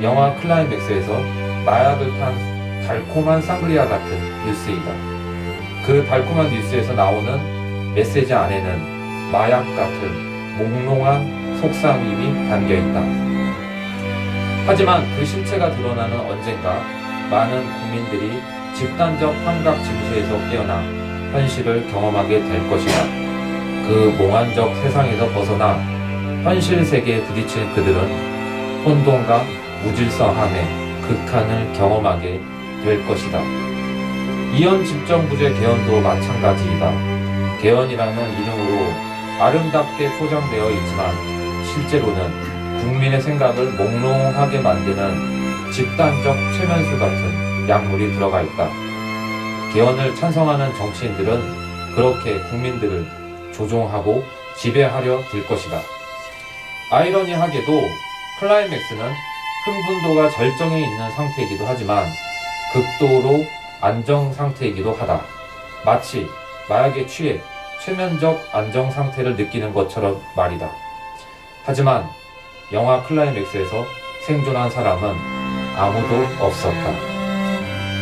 영화 클라이맥스에서 마약을 탄 달콤한 상그리아 같은 뉴스이다. 그 달콤한 뉴스에서 나오는 메시지 안에는 마약 같은 몽롱한 속상임이 담겨있다. 하지만 그 실체가 드러나는 언젠가 많은 국민들이 집단적 환각 증세에서 깨어나 현실을 경험하게 될 것이다. 그 몽환적 세상에서 벗어나 현실 세계에 부딪힌 그들은 혼돈과 무질서함의 극한을 경험하게 될 것이다. 이현 집정부제 개헌도 마찬가지이다. 개헌이라는 이름으로 아름답게 포장되어 있지만 실제로는 국민의 생각을 몽롱하게 만드는 집단적 최면술 같은 약물이 들어가 있다. 개헌을 찬성하는 정치인들은 그렇게 국민들을 조종하고 지배하려 들 것이다. 아이러니하게도 클라이맥스는 흥분도가 절정에 있는 상태이기도 하지만 극도로 안정 상태이기도 하다. 마치 마약에 취해 최면적 안정 상태를 느끼는 것처럼 말이다. 하지만 영화 클라이맥스에서 생존한 사람은 아무도 없었다.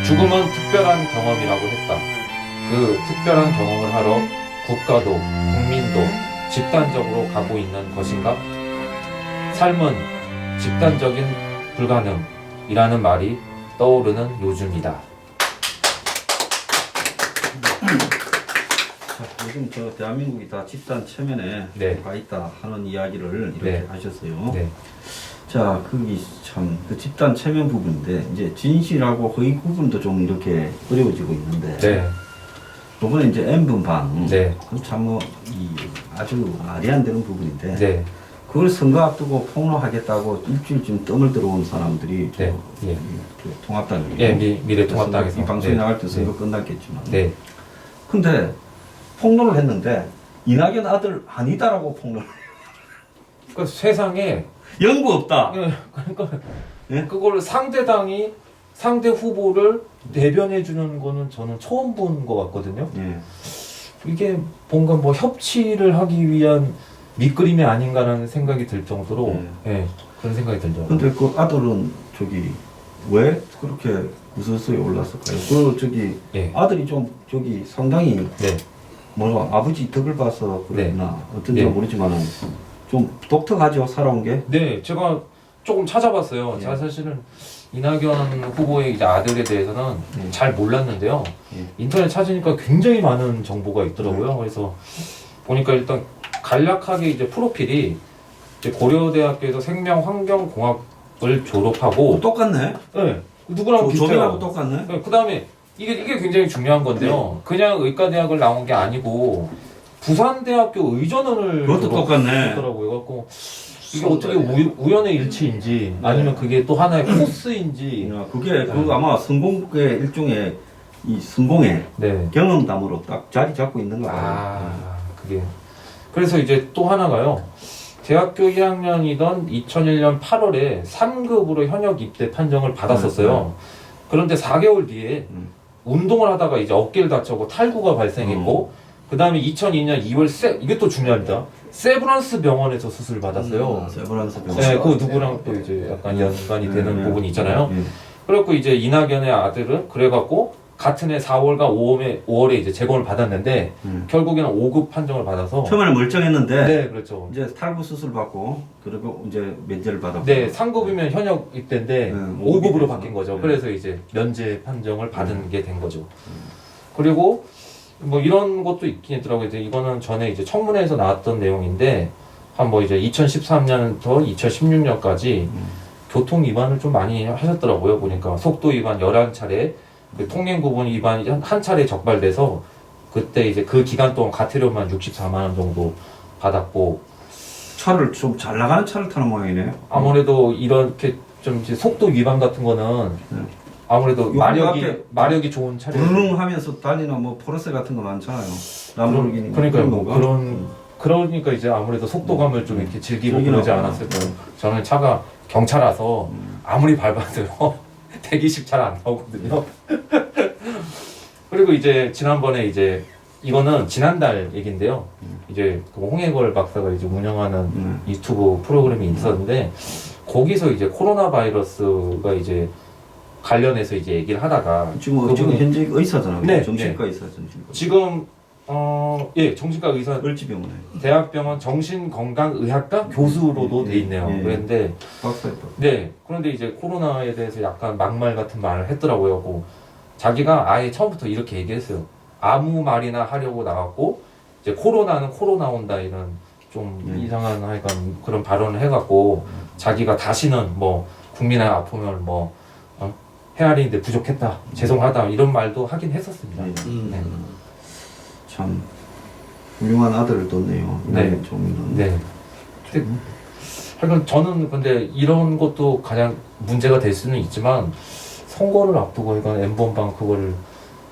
죽음은 특별한 경험이라고 했다. 그 특별한 경험을 하러 국가도 국민도 집단적으로 가고 있는 것인가? 삶은 집단적인 불가능이라는 말이 떠오르는 요즘이다. 요즘 저 대한민국이 다 집단 체면에 가 있다 하는 이야기를 이렇게 하셨어요. 자, 그게 참 그 집단 체면 부분인데 이제 진실하고 허위 구분도 좀 이렇게 어려워지고 있는데 이번에 이제 N분방 그건 참 뭐 아주 말이 안 되는 부분인데 그걸 선거 앞두고 폭로하겠다고 일주일쯤 뜸을 들어온 사람들이 그 통합당이에요. 미래통합당에서 이 방송이 나갈 때 선거 끝났겠지만 근데 폭로를 했는데 이낙연 아들 아니다라고 폭로를 그러니까 세상에 연구 없다. 그러니까 그걸 상대당이 상대 후보를 대변해 주는 거는 저는 처음 본 것 같거든요. 이게 뭔가 뭐 협치를 하기 위한 밑그림이 아닌가라는 생각이 들 정도로 그런 생각이 들죠. 근데 그 아들은 저기 왜 그렇게 구설수에 올랐을까요? 그 저기 예. 아들이 좀 저기 상당히 네. 뭐가 아버지 덕을 봐서 그랬나 어떤지 네. 모르지만은 좀 독특하죠 살아온 게. 네, 제가 조금 찾아봤어요. 예. 제가 사실은 이낙연 후보의 이제 아들에 대해서는 예. 잘 몰랐는데요. 예. 인터넷 찾으니까 굉장히 많은 정보가 있더라고요. 그래서 보니까 일단 간략하게 이제 프로필이 이제 고려대학교에서 생명환경공학을 졸업하고, 똑같네. 네, 누구랑 조민하고 비슷해요. 똑같네. 네, 그다음에 이게 굉장히 중요한 건데요. 그냥 의과대학을 나온 게 아니고 부산대학교 의전원을 그것도 똑같네. 졸업했더라고요. 그래갖고 이게 어떻게 우연의 일치인지 아니면 그게 또 하나의 코스인지. 야, 그게 그 아마 성공의 일종의 이 성공의 네. 경험담으로 딱 자리 잡고 있는 거 같아요. 아, 그게. 그래서 이제 또 하나가요. 대학교 1학년이던 2001년 8월에 3급으로 현역 입대 판정을 받았었어요. 그런데 4개월 뒤에 운동을 하다가 이제 어깨를 다쳐고 탈구가 발생했고, 그 다음에 2002년 2월 이게 또 중요합니다. 세브란스 병원에서 수술을 받았어요. 세브란스 병원. 네, 그 누구랑 또 이제 약간 연관이 되는 부분이 있잖아요. 그래갖고 이제 이낙연의 아들은 그래갖고 같은 해 4월과 5월에 이제 재검을 받았는데 결국에는 5급 판정을 받아서. 처음에는 멀쩡했는데 네, 그렇죠. 이제 탈구 수술 받고 그리고 이제 면제를 받았고. 네, 3급이면 현역 입대인데 5급으로 바뀐 거죠. 네. 그래서 이제 면제 판정을 받은 게 된 거죠. 그리고 뭐 이런 것도 있긴 있더라고요. 이제 이거는 전에 이제 청문회에서 나왔던 내용인데 한 뭐 이제 2013년부터 2016년까지 교통 위반을 좀 많이 하셨더라고요. 보니까 속도 위반 11차례, 그 통행 구분 위반이 한 차례 적발돼서 그때 이제 그 기간 동안 과태료만 64만 원 정도 받았고. 차를 좀 잘 나가는 차를 타는 모양이네. 아무래도 이렇게 좀 이제 속도 위반 같은 거는 아무래도 마력이 좋은 차량. 부르릉 하면서 다니는 뭐 포르쉐 같은 거 많잖아요. 람보르기니. 그러니까요. 뭐 건가? 그러니까 이제 아무래도 속도감을 좀 이렇게 즐기고 즐기나 그러지 봐요. 않았을까요? 저는 차가 경차라서 아무리 밟아도요 120 잘 안 나오거든요. 그리고 이제 지난번에 이제 이거는 지난달 얘긴데요. 이제 그 홍해걸 박사가 이제 운영하는 유튜브 프로그램이 있었는데 거기서 이제 코로나 바이러스가 이제 관련해서 이제 얘기를 하다가 지금 현재 의사잖아요. 네, 정신과 의사, 정신과. 지금 예, 정신과 의사 을지병원에 대학병원 정신건강의학과 교수로도 돼 있네요. 예. 그런데 박사였다. 네, 그런데 이제 코로나에 대해서 약간 막말 같은 말을 했더라고요. 그 자기가 아예 처음부터 이렇게 얘기했어요. 아무 말이나 하려고 나갔고 이제 코로나는 코로나 온다 이런 좀 이상한 하여간 그런 발언을 해갖고 자기가 다시는 뭐 국민이 아프면 뭐 헤아리는데 부족했다, 죄송하다 이런 말도 하긴 했었습니다. 네. 참 훌륭한 아들을 뒀네요. 네. 좀 네. 근데 하여간 저는 근데 이런 것도 가장 문제가 될 수는 있지만 선거를 앞두고 이건 N번방 그거를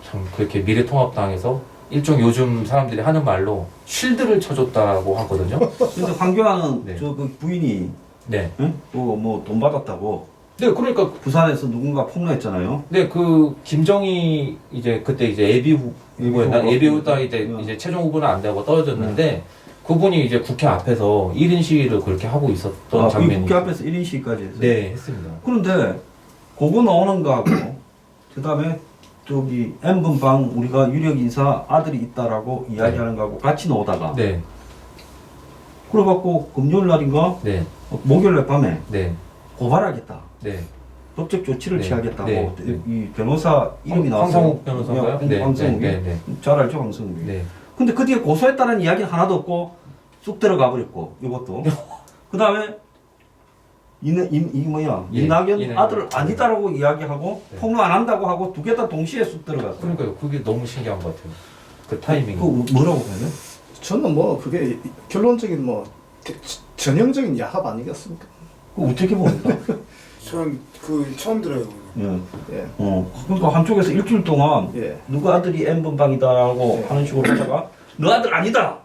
참 그렇게 미래통합당에서 일종 요즘 사람들이 하는 말로 쉴드를 쳐줬다고 하거든요. 근데 황교안은 네. 저 그 부인이 네. 뭐 돈 받았다고 네, 그러니까 부산에서 누군가 폭로했잖아요. 네, 그 김정희 이제 그때 이제 예비 후보였나? 후보. 예비 후보다 이제 최종 후보는 안 되고 떨어졌는데 그분이 이제 국회 앞에서 1인 시위를 그렇게 하고 있었던 장면이. 국회 앞에서 1인 시위까지 했어요. 네, 했습니다. 그런데 그거 나오는 거하고 그다음에 저기 N번방 우리가 유력 인사 아들이 있다라고 이야기하는 거하고 같이 나오다가 네, 그래갖고 금요일 날인가 네, 목요일 날 밤에 네, 고발하겠다. 네. 법적 조치를 네. 취하겠다고 네. 이 변호사 이름이 나왔어요. 황성욱 변호사인가요? 네, 황성욱이. 네, 네, 잘 알죠, 황성욱이. 네. 근데 그 뒤에 고소했다는 이야기는 하나도 없고 쑥 들어가 버렸고 이것도. 그 다음에 이 뭐야 예, 이낙연 이낙연. 아들 아니다라고 이야기하고 네. 폭로 안 한다고 하고 두 개 다 동시에 쑥 들어갔어요. 그러니까요. 그게 너무 신기한 것 같아요. 그 타이밍이. 그 뭐라고 해야 돼? 저는 뭐 그게 결론적인 뭐 전형적인 야합 아니겠습니까? 그 어떻게 봅니까? 전 그 처음 들어요. 예. 예. 그러니까 한쪽에서 일주일 동안 예. 누구 아들이 N번방이다라고 예. 하는 식으로 하다가 너 아들 아니다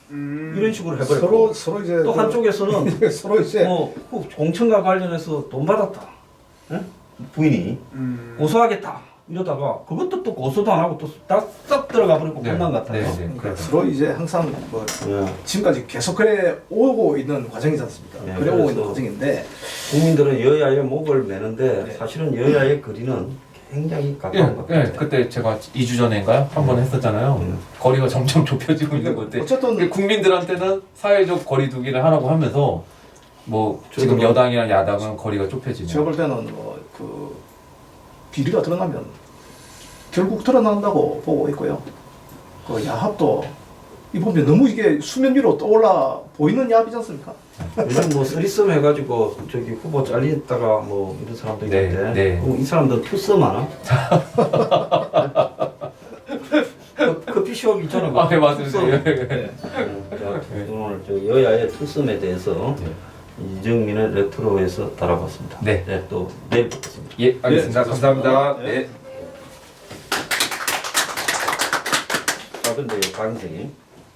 이런 식으로 해버렸고 서로 이제 또 한쪽에서는 서로 이제 그 공천과 관련해서 돈 받았다. 예? 부인이 고소하겠다. 이러다가 그것도 또 고소도 안 하고 또딱 들어가 버리고 네. 끝난 것 같아요. 네, 네. 그러니까 서로 이제 항상 뭐 예. 지금까지 계속 그래 오고 있는 과정이지 않습니까? 네, 그래 오고 있는 그래서 과정인데 국민들은 여야의 목을 매는데 네. 사실은 여야의 거리는 굉장히 가까운 것 같아요. 그때 제가 2주 전인가요? 한 번 했었잖아요. 거리가 점점 좁혀지고 있는 건데 어쨌든 국민들한테는 사회적 거리두기를 하라고 하면서 뭐 지금 저도 여당이랑 야당은 거리가 좁혀지는. 제가 볼 때는 뭐 그 비리가 드러나면 결국 드러난다고 보고 있고요. 그 야합도 이 보면 너무 이게 수면 위로 떠올라 보이는 야합이지 않습니까? 요즘 뭐 쓰리썸 해가지고 저기 후보 잘리다가 뭐 이런 사람도 네, 있는데 네. 이 사람들 투썸 하나? 커피숍 있잖아. 아, 네, 맞습니다. 투썸. 예. 자, 오늘 저 여야의 투썸에 대해서 이정민의 레트로에서 다뤄봤습니다. 네. 또 내일 뵙겠습니다. 예, 알겠습니다. 감사합니다. 네. 네. 자, 근데 박 선생님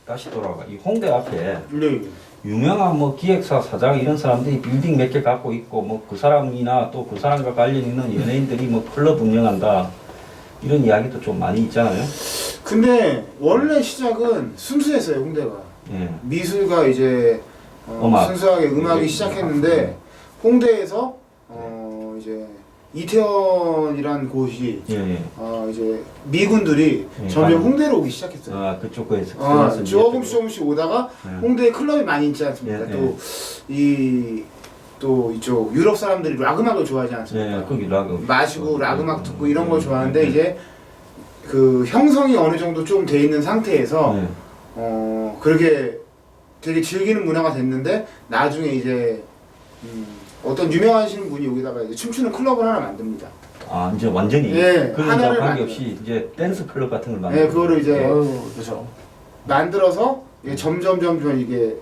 다시 돌아가. 이 홍대 앞에 네. 유명한 뭐 기획사 사장 이런 사람들이 빌딩 몇 개 갖고 있고 뭐 그 사람이나 또 그 사람과 관련 있는 연예인들이 뭐 클럽 운영한다 이런 이야기도 좀 많이 있잖아요. 근데 원래 시작은 순수했어요 홍대가. 예. 미술가 이제 음악. 순수하게 음악이 네. 시작했는데 홍대에서 이제 이태원이란 곳이 예, 예. 이제 미군들이 예. 점점 홍대로 오기 시작했어요. 아 그쪽 거에서 조금씩 오다가 네. 홍대에 클럽이 많이 있지 않습니까? 예, 또 이쪽 유럽 사람들이 락 음악을 좋아하지 않습니까? 예, 거기 락 마시고 락 음악 듣고 이런 걸 좋아하는데 이제 그 형성이 어느 정도 좀 돼 있는 상태에서 예. 그렇게 되게 즐기는 문화가 됐는데 나중에 이제 어떤 유명하신 분이 여기다가 이제 춤추는 클럽을 하나 만듭니다. 아 이제 완전히 예, 그런 하나를 관계없이 이제 댄스 클럽 같은 걸 네, 만들고 그거를 이제 그렇죠. 만들어서 이게 점점 이게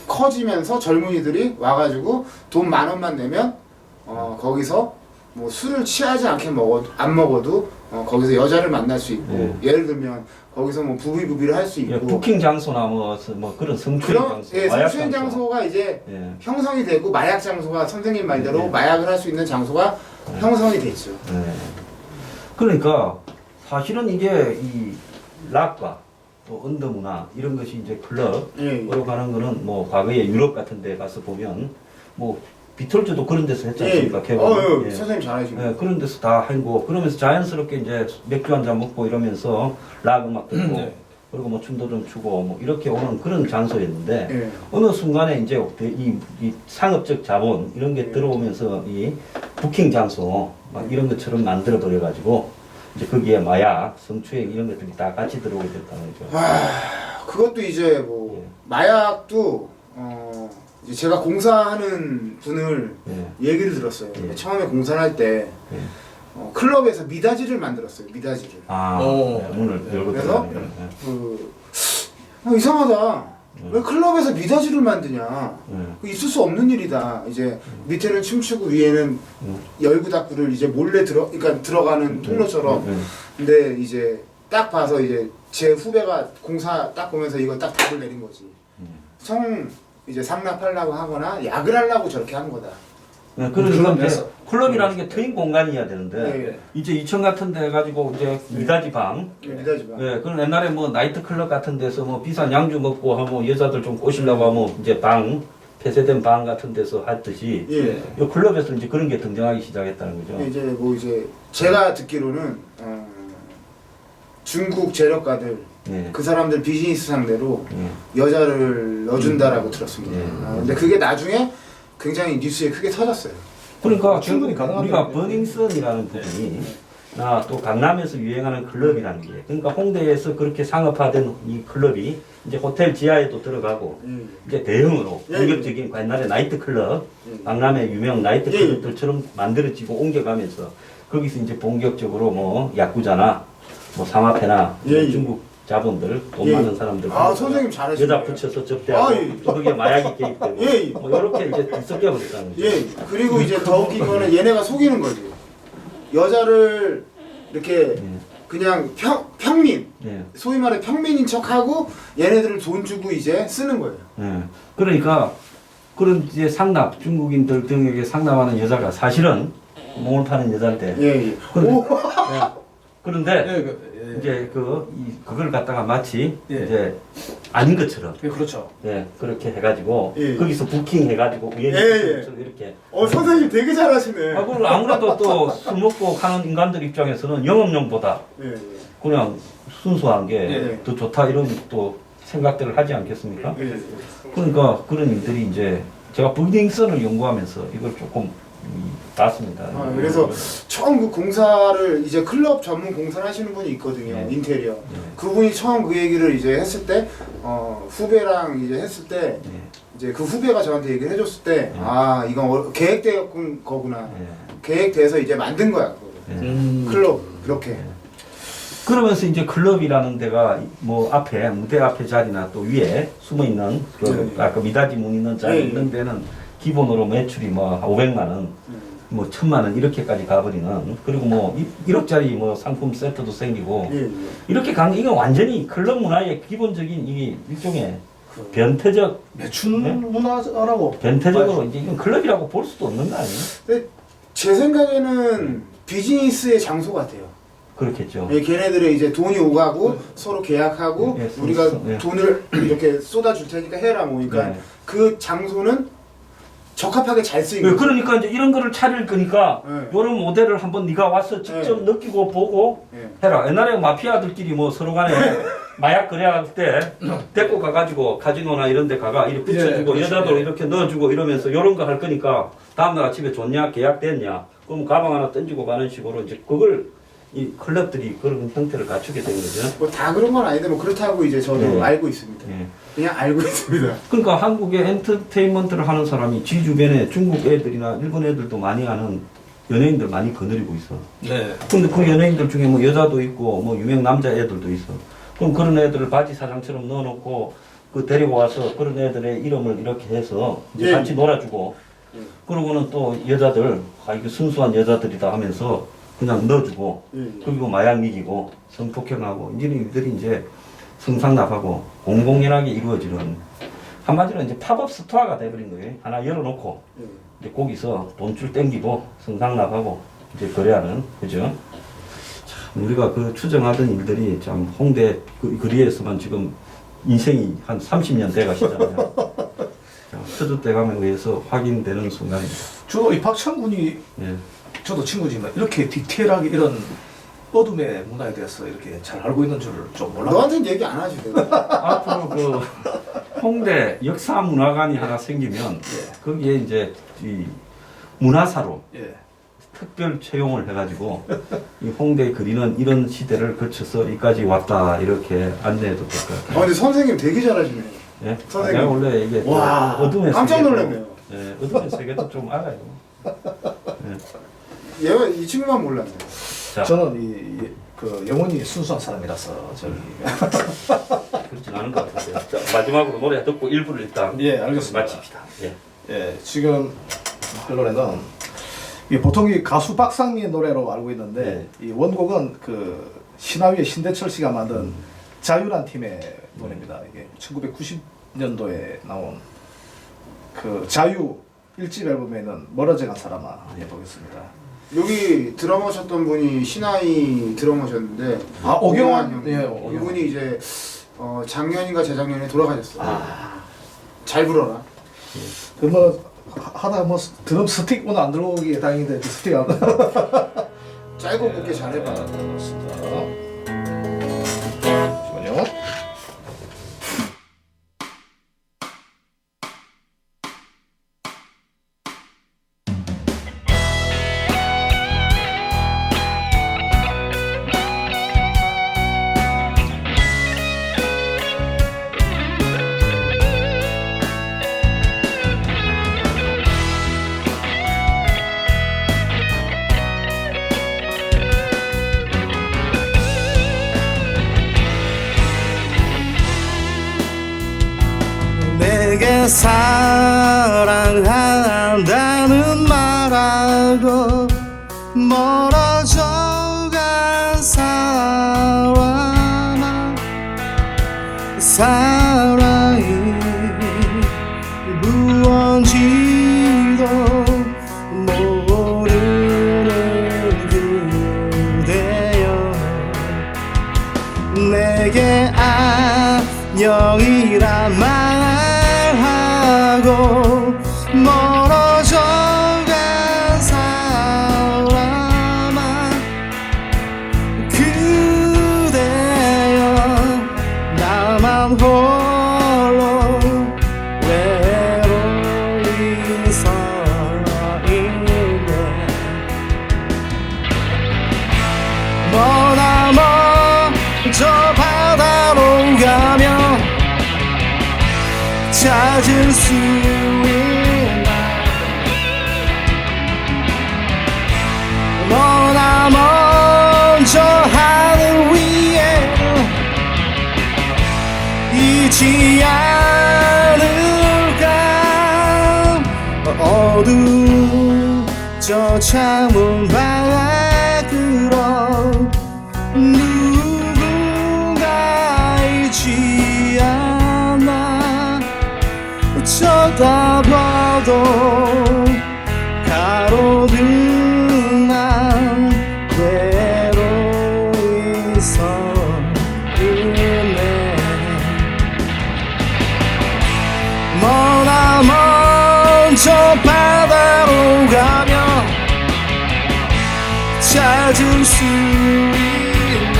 커지면서 젊은이들이 와가지고 돈 10,000원만 내면 거기서 뭐 술을 취하지 않게 안 먹어도 거기서 여자를 만날 수 있고 네. 예를 들면 거기서 뭐 부비부비를 할 수 예, 있고 부킹 장소나 뭐 그런 성추행 그런 장소, 예, 마약 성추행 장소가 이제 예. 형성이 되고 마약 장소가 선생님 말대로 네. 마약을 할 수 있는 장소가 형성이 됐죠. 네. 그러니까 사실은 이게 이 락과 또 언더 문화 이런 것이 이제 클럽으로 예, 예. 가는 거는 뭐 과거에 유럽 같은 데 가서 보면 뭐 비틀즈도 그런 데서 했지 않습니까? 개발. 예. 선생님 잘하시고. 예, 그런 데서 다 하고 그러면서 자연스럽게 이제 맥주 한 잔 먹고 이러면서 락 음악 듣고 네. 그리고 뭐 춤도 좀 추고 뭐 이렇게 오는 그런 장소였는데 예. 어느 순간에 이제 이 상업적 자본 이런 게 들어오면서 이 부킹 장소 막 이런 것처럼 만들어 버려 가지고 이제 거기에 마약, 성추행 이런 것들이 다 같이 들어오게 됐다는 거죠. 그것도 이제 뭐 예. 마약도 이제 제가 공사하는 분을 예. 얘기를 들었어요. 예. 처음에 공사를 할 때 예. 클럽에서 미닫이를 만들었어요. 미닫이를. 아, 오. 네, 문을 열고 그래서 들어가는 거. 이상하다. 왜 클럽에서 미닫이를 만드냐? 예. 그 있을 수 없는 일이다. 이제 밑에는 춤추고 위에는 열구 닫구를 이제 몰래 그러니까 들어가는 통로처럼. 예. 근데 이제 딱 봐서 이제 제 후배가 공사 딱 보면서 이거 딱 답을 내린 거지. 성 이제 상납하려고 하거나 약을 하려고 저렇게 한 거다. 네, 그러니까 이제 클럽에서. 클럽이라는 게 트인 공간이어야 되는데 네. 이제 2층 같은 데 가지고 이제 미닫이 방 미닫이 방. 예, 그럼 옛날에 뭐 나이트 클럽 같은 데서 뭐 비싼 양주 먹고 하면 여자들 좀 꼬시려고 하면 이제 방 폐쇄된 방 같은 데서 했듯이 예. 이 클럽에서 이제 그런 게 등장하기 시작했다는 거죠. 이제 뭐 이제 제가 듣기로는 중국 재력가들 예. 그 사람들 비즈니스 상대로 예. 여자를 넣어준다라고 들었습니다. 예. 근데 그게 나중에 굉장히 뉴스에 크게 터졌어요. 그러니까 충분히 결국 가능하죠. 우리가 버닝썬이라는 부분이 또 강남에서 유행하는 클럽이라는 게 그러니까 홍대에서 그렇게 상업화된 이 클럽이 이제 호텔 지하에도 들어가고 이제 대형으로 예, 본격적인 옛날에 나이트 클럽 예. 강남의 유명 나이트 예. 클럽들처럼 만들어지고 옮겨가면서 거기서 이제 본격적으로 뭐 야구자나 뭐 삼합회나 예, 예. 중국 자본들 돈 예. 많은 사람들 선생님 잘하시네요. 여자 붙여서 접대하고 예. 또 거기에 마약이 개입되고 예. 뭐 이렇게 이제 뒤섞여 버렸다는 거죠. 예. 그리고 이제 더 웃긴 거는 얘네가 속이는 거지. 여자를 이렇게 그냥 평민 예. 소위 말해 평민인 척하고 얘네들을 돈 주고 이제 쓰는 거예요. 예. 그러니까 그런 이제 상납 중국인들 등에게 상납하는 여자가 사실은 몸을 파는 여자인데. 예. 그런데 이제 그걸 갖다가 마치 이제 아닌 것처럼. 그렇죠. 그렇게 해가지고 예. 거기서 부킹 해가지고 우연히 예. 이렇게. 선생님 되게 잘하시네. 그리고 아무래도 또 술 먹고 가는 인간들 입장에서는 영업용보다 예. 그냥 순수한 게 더 예. 좋다 이런 또 생각들을 하지 않겠습니까? 예. 그러니까 그런 일들이 이제 제가 버닝썬을 연구하면서 이걸 조금 봤습니다. 그래서 처음 그 공사를 이제 클럽 전문 공사를 하시는 분이 있거든요. 네. 인테리어. 그분이 처음 그 얘기를 이제 했을 때 후배랑 이제 했을 때 이제 그 후배가 저한테 얘기를 해줬을 때 이건 계획된 거구나. 계획돼서 이제 만든 거야. 클럽 그렇게. 그러면서 이제 클럽이라는 데가 뭐 앞에 무대 앞에 자리나 또 위에 숨어 있는 아까 미닫이 문 있는 자리 있는 데는 기본으로 매출이 뭐 500만 원, 뭐 1000만 원 이렇게까지 가버리는 그리고 뭐 1억짜리 뭐 상품 세트도 생기고 이렇게 간 이건 완전히 클럽 문화의 기본적인 이게 일종의 변태적 매출 문화라고 변태적으로 이제 이건 클럽이라고 볼 수도 없는 거 아니에요? 근데 제 생각에는 비즈니스의 장소 같아요. 그렇겠죠. 걔네들의 이제 돈이 오가고 서로 계약하고 우리가 돈을 이렇게 쏟아줄 테니까 해라 뭐 그러니까 그 장소는 적합하게 잘 쓰인 거죠. 그러니까 이제 이런 거를 차릴 거니까 이런 모델을 한번 네가 와서 직접 느끼고 보고 해라. 옛날에 마피아들끼리 뭐 서로 간에 마약 거래할 때 데리고 가가지고 카지노나 이런 데 가가 이렇게 붙여주고 여자도 이렇게 넣어주고 이러면서 이런 거 할 거니까 다음날 아침에 좋냐 계약됐냐 그럼 가방 하나 던지고 가는 식으로 이제 그걸 이 클럽들이 그런 형태를 갖추게 된 거죠. 뭐 다 그런 건 아닌데 뭐 그렇다고 이제 저도 알고 있습니다. 그냥 알고 있습니다. 그러니까 한국의 엔터테인먼트를 하는 사람이 지 주변에 중국 애들이나 일본 애들도 많이 하는 연예인들 많이 거느리고 있어. 근데 그 연예인들 중에 뭐 여자도 있고 뭐 유명 남자 애들도 있어. 그럼 그런 애들을 바지 사장처럼 넣어놓고 그 데리고 와서 그런 애들의 이름을 이렇게 해서 이제 같이 놀아주고 그러고는 또 여자들 이거 순수한 여자들이다 하면서 그냥 넣어주고 그리고 마약 미기고 성폭행하고 이들이 이제 성상납하고 공공연하게 이루어지는 한마디로 이제 팝업 스토어가 돼버린 거예요. 하나 열어놓고 이제 거기서 돈줄 땡기고 성상납하고 이제 거래하는 그죠? 참 우리가 그 추정하던 일들이 참 홍대 그 거리에서만 지금 인생이 한 30년 돼 가시잖아요. 터줏대감에 의해서 확인되는 순간입니다. 저도 이 박찬군이 저도 친구지만 이렇게 디테일하게 이런 어둠의 문화에 대해서 이렇게 잘 알고 있는 줄을 좀 몰랐어요. 너한테는 얘기 안 하지 내가. 앞으로 그 홍대 역사문화관이 하나 생기면 거기에 이제 이 문화사로 특별 채용을 해가지고 이 홍대 그리는 이런 시대를 거쳐서 여기까지 왔다 이렇게 안내해도 될 것 같아요. 근데 선생님 되게 잘하시네요. 선생님. 내가 원래 이게 어둠의 깜짝 놀랐네요. 어둠의 세계도 좀 알아요. 얘가 이 친구만 몰랐네. 자, 저는 그 영혼이 순수한 사람이라서 저기 그렇진 않은 것 같은데. 자, 마지막으로 노래 듣고 일부를 일단 알겠습니다. 마칩시다. 지금 할 노래는 보통 이 가수 박상민의 노래로 알고 있는데 이 원곡은 그 신화위의 신대철 씨가 만든 자유란 팀의 노래입니다. 이게 1990년도에 나온 그 자유 1집 앨범에는 멀어져간 사람아 해보겠습니다. 여기 드러머셨던 분이 신하이 드러머셨는데 오경환 형. 오경환. 이분이 이제 작년인가 재작년에 돌아가셨어요. 잘 불어라. 뭐 하다 뭐 드럼 스틱 오늘 안 들어오기 다행인데 그 스틱 안 짧고 굵게 잘해봐. 그렇습니다. 잠시만요. 내게 사랑한다는 말하고 멀어져간 사람아 사랑이 무언지도 모르는 안녕이란 말하고 멀어져간 사람아 그대여 나만 홀로 외로이 서 있네 머나먼 저 바다로 가며 찾을 수 있나 머나먼 저 하늘 위에 있지 않을까 어두운 저 창문 밖으로 누군가 있지 않아 쳐다봐도 가로등 난 외로이 서 있네 머나먼 저 바다로 가며 찾을 수 있나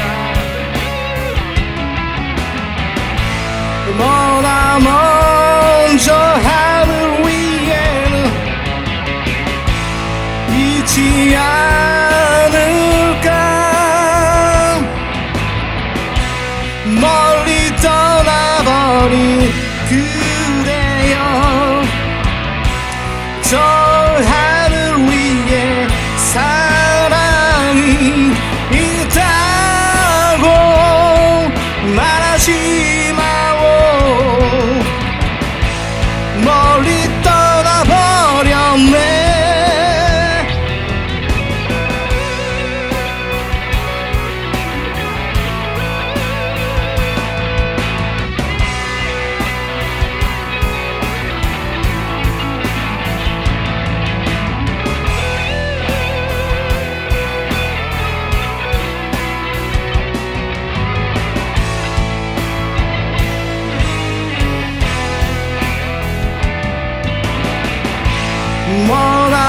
머나먼 저 하늘 위에는 있지 않을까 멀리 떠나버린 그대여 저 하늘 위에 사랑이 있다고 말하지 마오 멀리 떠나버렸네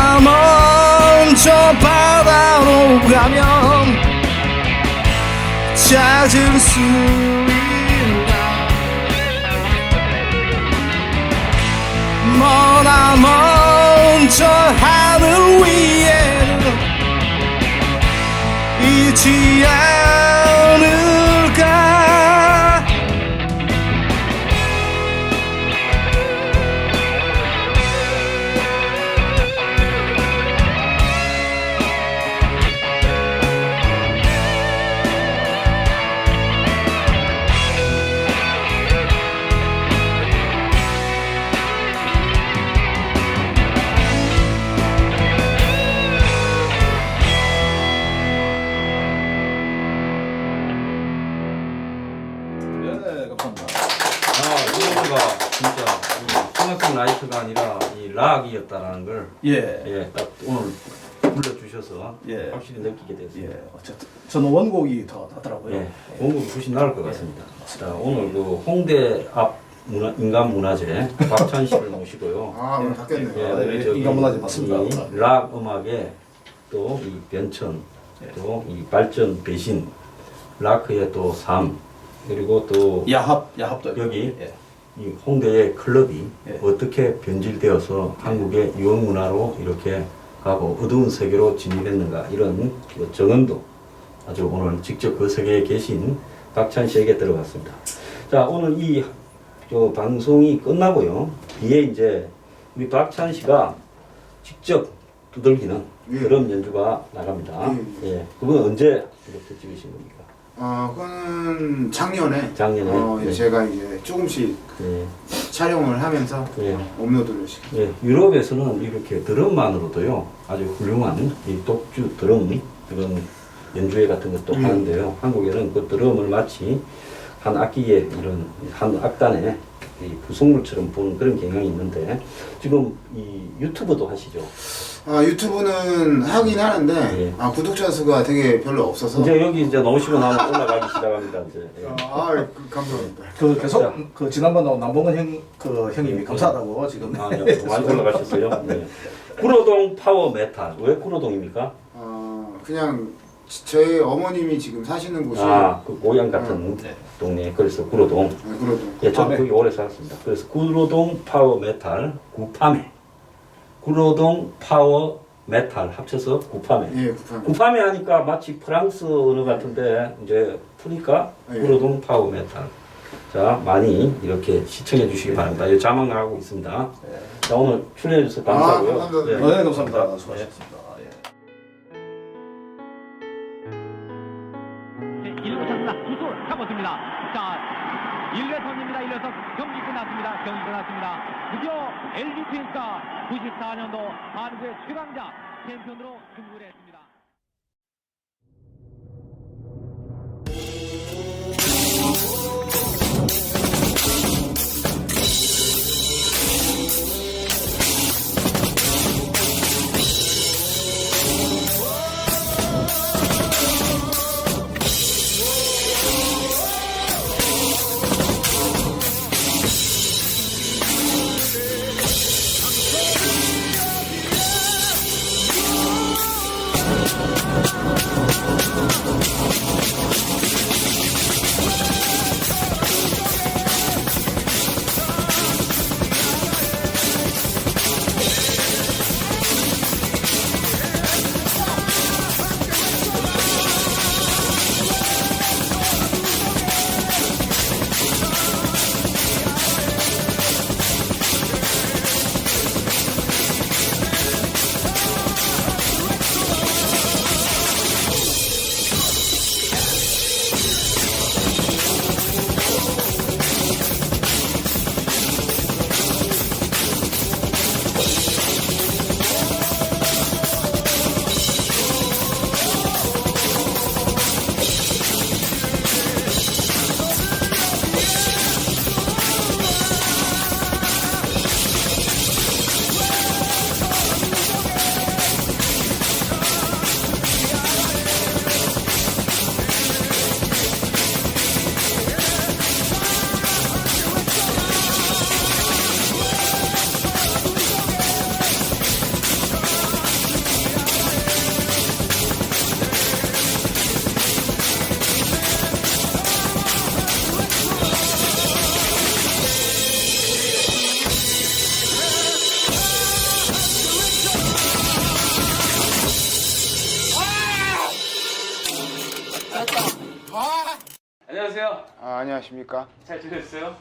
머나먼 저 바다로 가면 찾을 수 있나 머나먼 저 하늘 위에는 있지 않을까 네, 감사합니다. 이거가 진짜 싱어송 라이트가 아니라 이 락이었다라는 걸 예. 딱 오늘 불러주셔서 예. 확실히 느끼게 됐습니다. 예, 어쨌든 저는 원곡이 더 낫더라고요. 예, 원곡이 훨씬 나을 것 같습니다. 자, 오늘 그 홍대 앞 인간문화재 박찬 씨를 모시고요. 아 오늘 바뀌었네요. 예, 아, 네, 우리 저기 인간문화재 맞습니다. 이 락 음악의 또 이 변천, 또 이 발전 배신, 락의 또 삶, 그리고 또 야합도 여기 예. 이 홍대의 클럽이 예. 어떻게 변질되어서 한국의 유흥 문화로 이렇게 가고 어두운 세계로 진입했는가 이런 그 정언도 아주 오늘 직접 그 세계에 계신 박찬 씨에게 들어갔습니다. 자, 오늘 이 방송이 끝나고요. 뒤에 이제 우리 박찬 씨가 직접 두들기는 예. 그런 연주가 나갑니다. 예. 예. 그건 언제 이렇게 찍으신 겁니까? 그거는 작년에 예. 제가 이제 조금씩 예. 촬영을 하면서 예. 업로드를 시켰어요. 예, 유럽에서는 이렇게 드럼만으로도요 아주 훌륭한 이 독주 드럼 그런 연주회 같은 것도 하는데요. 한국에는 그 드럼을 마치 한 악기의 이런 한 악단의 이 구성물처럼 보는 그런 경향이 있는데 지금 이 유튜브도 하시죠? 유튜브는 하긴 하는데 예. 구독자 수가 되게 별로 없어서. 이제 여기 이제 나오시고 나면 올라가기 시작합니다. 이제. 예. 감사합니다. 그 계속 그 지난번 나온 남봉은 형님이 감사하다고 지금. 네, 많이 올라가셨어요. 네. 구로동 파워 메탈. 왜 구로동입니까? 그냥 저희 어머님이 지금 사시는 곳이 그 고향 같은 동네. 그래서 구로동. 구로동. 예, 저는 거기 오래 살았습니다. 그래서 구로동 파워 메탈 구파메. 구로동 파워 메탈 합쳐서 구파메. 예, 구파메. 구파메 하니까 마치 프랑스 언어 같은데 이제 푸니까 예. 구로동 파워 메탈. 자, 많이 이렇게 시청해 주시기 바랍니다. 이 자막 나가고 있습니다. 자, 오늘 출연해 주셔서 감사하고요. 감사합니다. 네, 감사합니다. 수고하셨습니다. 예. 1루 쳤습니다. 투수 잡았습니다. 자, 1레선입니다. 1레선 경기 끝났습니다. 경기 끝났습니다. 드디어 LG 트윈스가 94년도 한국의 최강자 챔피언으로 승부를 했습니다. 안녕하세요. 안녕하십니까. 잘 지냈어요?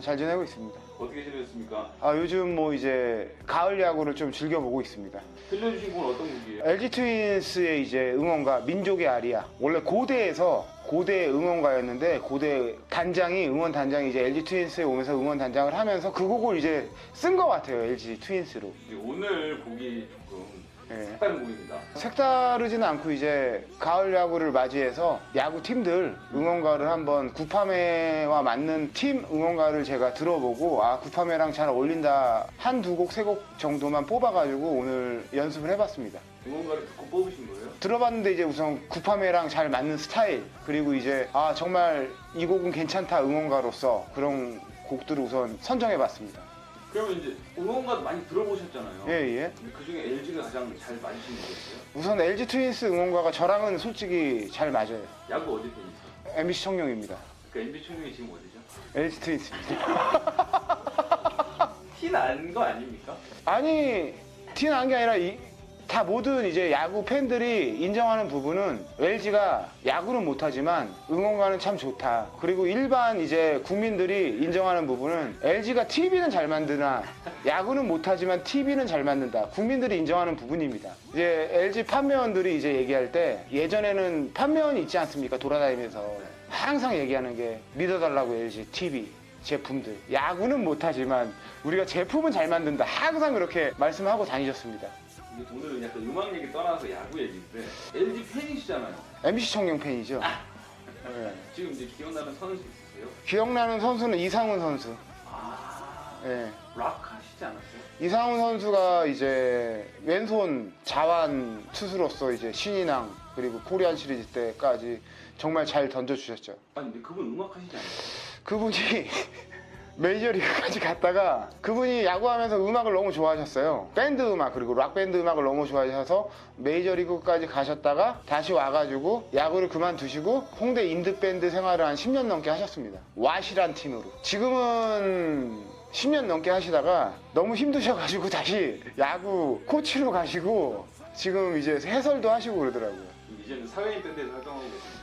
잘 지내고 있습니다. 어떻게 지내셨습니까? 요즘 뭐 이제 가을 야구를 좀 즐겨보고 있습니다. 들려주신 건 어떤 곡이에요? LG 트윈스의 이제 응원가 민족의 아리아. 원래 고대에서 고대 응원가였는데 고대 단장이 응원 단장이 이제 LG 트윈스에 오면서 응원 단장을 하면서 그 곡을 이제 쓴 것 같아요. LG 트윈스로. 오늘 곡이 조금 예. 색다른 곡입니다. 색다르지는 않고 이제 가을 야구를 맞이해서 야구 팀들 응원가를 한번 구파메와 맞는 팀 응원가를 제가 들어보고 구파메랑 잘 어울린다 한두 곡, 세 곡 정도만 뽑아가지고 오늘 연습을 해봤습니다. 응원가를 듣고 뽑으신 거예요? 들어봤는데 이제 우선 구파메랑 잘 맞는 스타일 그리고 이제 정말 이 곡은 괜찮다 응원가로서 그런 곡들을 우선 선정해봤습니다. 그러면 이제 응원가도 많이 들어보셨잖아요. 예. 그 중에 LG가 가장 잘 맞으신 거였어요? 우선 LG 트윈스 응원가가 저랑은 솔직히 잘 맞아요. 야구 어디 팬이세요? MBC 청룡입니다. 그러니까 MB 총명이 지금 어디죠? LG 트윈스입니다. 티 난 거 아닙니까? 아니 티 난 게 아니라 다 모든 이제 야구 팬들이 인정하는 부분은 LG가 야구는 못하지만 응원가는 참 좋다. 그리고 일반 이제 국민들이 인정하는 부분은 LG가 TV는 잘 만드나 야구는 못하지만 TV는 잘 만든다. 국민들이 인정하는 부분입니다. 이제 LG 판매원들이 이제 얘기할 때 예전에는 판매원이 있지 않습니까? 돌아다니면서 항상 얘기하는 게 믿어달라고 LG TV. 제품들 야구는 못하지만 우리가 제품은 잘 만든다. 항상 그렇게 말씀하고 다니셨습니다. 오늘은 약간 음악 얘기 떠나서 야구 얘기인데 LG 팬이시잖아요. MBC 청룡 팬이죠. 예. 지금 이제 기억나는 선수 있으세요? 기억나는 선수는 이상훈 선수. 예. 락 하시지 않았어요? 이상훈 선수가 이제 왼손 자완 투수로서 이제 신인왕 그리고 코리안 시리즈 때까지 정말 잘 던져주셨죠. 아니 근데 그분 음악 하시지 않았어요? 그분이 메이저리그까지 갔다가 그분이 야구하면서 음악을 너무 좋아하셨어요. 밴드 음악 그리고 락밴드 음악을 너무 좋아하셔서 메이저리그까지 가셨다가 다시 와가지고 야구를 그만두시고 홍대 인드밴드 생활을 한 10년 넘게 하셨습니다. 왓이란 팀으로. 지금은 10년 넘게 하시다가 너무 힘드셔가지고 다시 야구 코치로 가시고 지금 이제 해설도 하시고 그러더라고요. 이제는 사회인 밴드에서 활동하고 계십니다.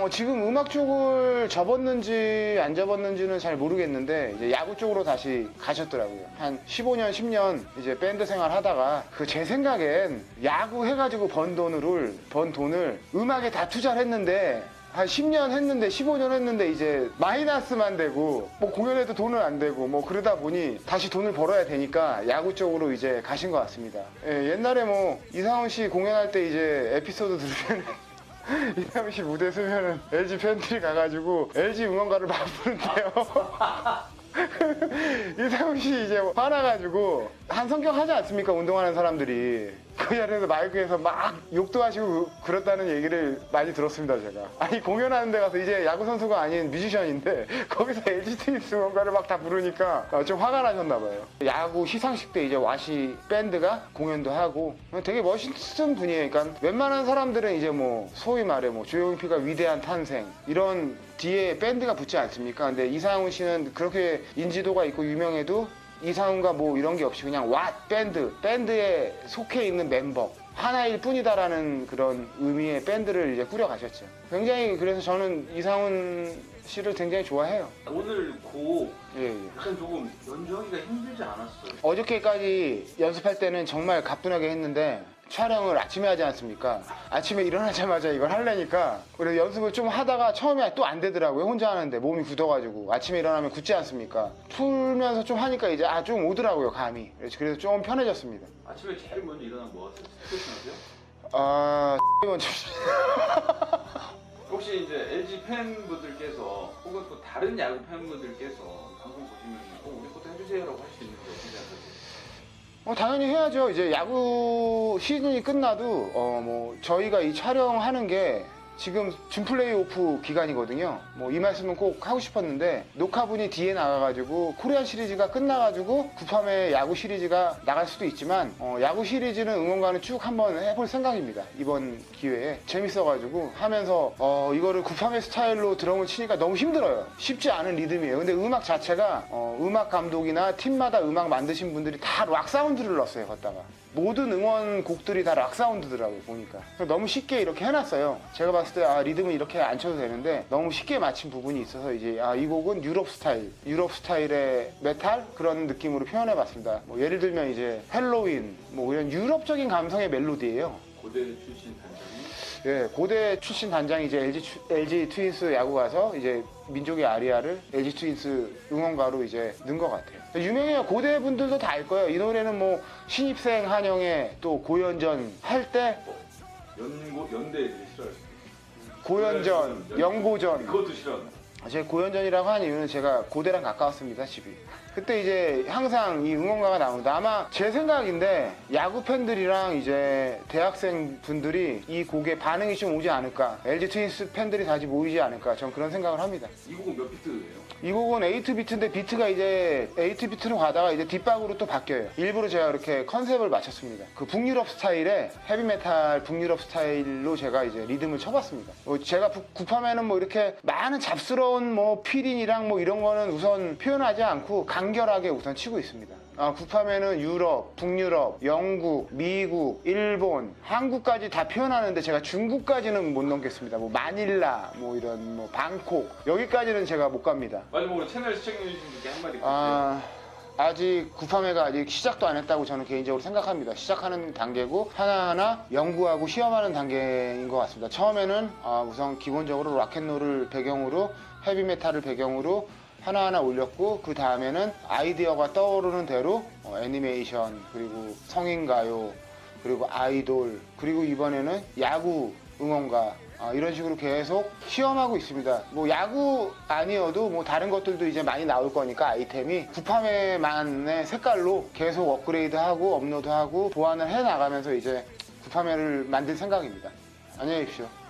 지금 음악 쪽을 접었는지 안 접었는지는 잘 모르겠는데 이제 야구 쪽으로 다시 가셨더라고요. 한 15년, 10년 이제 밴드 생활 하다가 그 제 생각엔 야구 해가지고 번 돈을 음악에 다 투자를 했는데 한 10년 했는데 15년 했는데 이제 마이너스만 되고 뭐 공연에도 돈은 안 되고 뭐 그러다 보니 다시 돈을 벌어야 되니까 야구 쪽으로 이제 가신 것 같습니다. 예, 옛날에 뭐 이상훈 씨 공연할 때 이제 에피소드 들으면 이상훈 씨 무대 서면은 LG 팬들이 가가지고 LG 응원가를 막 부른대요. 이상훈 씨 이제 화나가지고 한 성격 하지 않습니까? 운동하는 사람들이. 그 자리에서 마이크에서 막 욕도 하시고 그렇다는 얘기를 많이 들었습니다, 제가. 아니, 공연하는 데 가서 이제 야구선수가 아닌 뮤지션인데 거기서 LG 트윈스 응원가를 막 다 부르니까 좀 화가 나셨나봐요. 야구 시상식 때 이제 와시 밴드가 공연도 하고 되게 멋있은 분이에요. 그러니까 웬만한 사람들은 이제 뭐 소위 말해 뭐 조용필가 위대한 탄생 이런 뒤에 밴드가 붙지 않습니까? 근데 이상훈 씨는 그렇게 인지도가 있고 유명해도 이상훈과 뭐 이런 게 없이 그냥 밴드에 속해 있는 멤버 하나일 뿐이다라는 그런 의미의 밴드를 이제 꾸려가셨죠. 굉장히 그래서 저는 이상훈 씨를 굉장히 좋아해요. 오늘 곡 예. 약간 조금 연주하기가 힘들지 않았어요? 어저께까지 연습할 때는 정말 가뿐하게 했는데 촬영을 아침에 하지 않습니까? 아침에 일어나자마자 이걸 하려니까 그래서 연습을 좀 하다가 처음에 또 안 되더라고요. 혼자 하는데 몸이 굳어가지고 아침에 일어나면 굳지 않습니까? 풀면서 좀 하니까 이제 좀 오더라고요, 감이. 그래서 좀 편해졌습니다. 아침에 제일 먼저 일어나면 뭐 하세요? 스트레칭 하세요? 먼저 혹시 이제 LG 팬분들께서 혹은 또 다른 야구 팬분들께서 방송 보시면 우리 것도 해주세요라고 할 수 있는데 어떻게 생각하세요? 당연히 해야죠. 이제 야구 시즌이 끝나도 뭐 저희가 이 촬영하는 게 지금 준 플레이오프 기간이거든요. 뭐 이 말씀은 꼭 하고 싶었는데 녹화분이 뒤에 나가가지고 코리안 시리즈가 끝나가지고 구팜의 야구 시리즈가 나갈 수도 있지만 야구 시리즈는 응원가는 쭉 한번 해볼 생각입니다. 이번 기회에 재밌어가지고 하면서 이거를 구팜의 스타일로 드럼을 치니까 너무 힘들어요. 쉽지 않은 리듬이에요. 근데 음악 자체가 음악 감독이나 팀마다 음악 만드신 분들이 다 락 사운드를 넣었어요. 걷다가 모든 응원곡들이 다 락 사운드더라고요. 보니까 너무 쉽게 이렇게 해놨어요. 제가 봤을 때 리듬을 이렇게 안 쳐도 되는데 너무 쉽게 맞춘 부분이 있어서 이제 이 곡은 유럽 스타일의 메탈 그런 느낌으로 표현해봤습니다. 뭐 예를 들면 이제 헬로윈 뭐 이런 유럽적인 감성의 멜로디예요. 고대 출신 단장이? 예, 고대 출신 단장이 이제 LG 트윈스 야구 가서 이제 민족의 아리아를 LG 트윈스 응원가로 이제 넣은 것 같아요. 유명해요. 고대 분들도 다 알 거예요. 이 노래는 뭐 신입생 한영의 또 고연전 할 때 연대 애들이 싫어할 수 있어요. 고연전, 영고전. 그것도 싫어한다. 제가 고연전이라고 한 이유는 제가 고대랑 가까웠습니다, 집이. 그때 이제 항상 이 응원가가 나옵니다. 아마 제 생각인데 야구 팬들이랑 이제 대학생 분들이 이 곡에 반응이 좀 오지 않을까. LG 트윈스 팬들이 다시 모이지 않을까. 전 그런 생각을 합니다. 이 곡은 몇 비트예요? 이 곡은 8비트인데 비트가 이제 8비트로 가다가 이제 뒷박으로 또 바뀌어요. 일부러 제가 이렇게 컨셉을 맞췄습니다. 그 북유럽 스타일의 헤비메탈 북유럽 스타일로 제가 이제 리듬을 쳐봤습니다. 제가 구팜에는 뭐 이렇게 많은 잡스러운 뭐 필인이랑 뭐 이런 거는 우선 표현하지 않고 간결하게 우선 치고 있습니다. 구팜에는 유럽, 북유럽, 영국, 미국, 일본, 한국까지 다 표현하는데 제가 중국까지는 못 넘겠습니다. 뭐 마닐라, 뭐 이런 뭐 방콕 여기까지는 제가 못 갑니다. 마지막으로 채널 시청해주신 분께 한마디 아직 구팜회가 아직 시작도 안 했다고 저는 개인적으로 생각합니다. 시작하는 단계고 하나하나 연구하고 시험하는 단계인 것 같습니다. 처음에는 우선 기본적으로 락앤롤을 배경으로 헤비메탈을 배경으로 하나하나 올렸고 그 다음에는 아이디어가 떠오르는 대로 애니메이션 그리고 성인가요 그리고 아이돌 그리고 이번에는 야구 응원가 이런 식으로 계속 시험하고 있습니다. 뭐 야구 아니어도 뭐 다른 것들도 이제 많이 나올 거니까 아이템이 구파매만의 색깔로 계속 업그레이드하고 업로드하고 보완을 해 나가면서 이제 구파매를 만들 생각입니다. 안녕히 계십시오.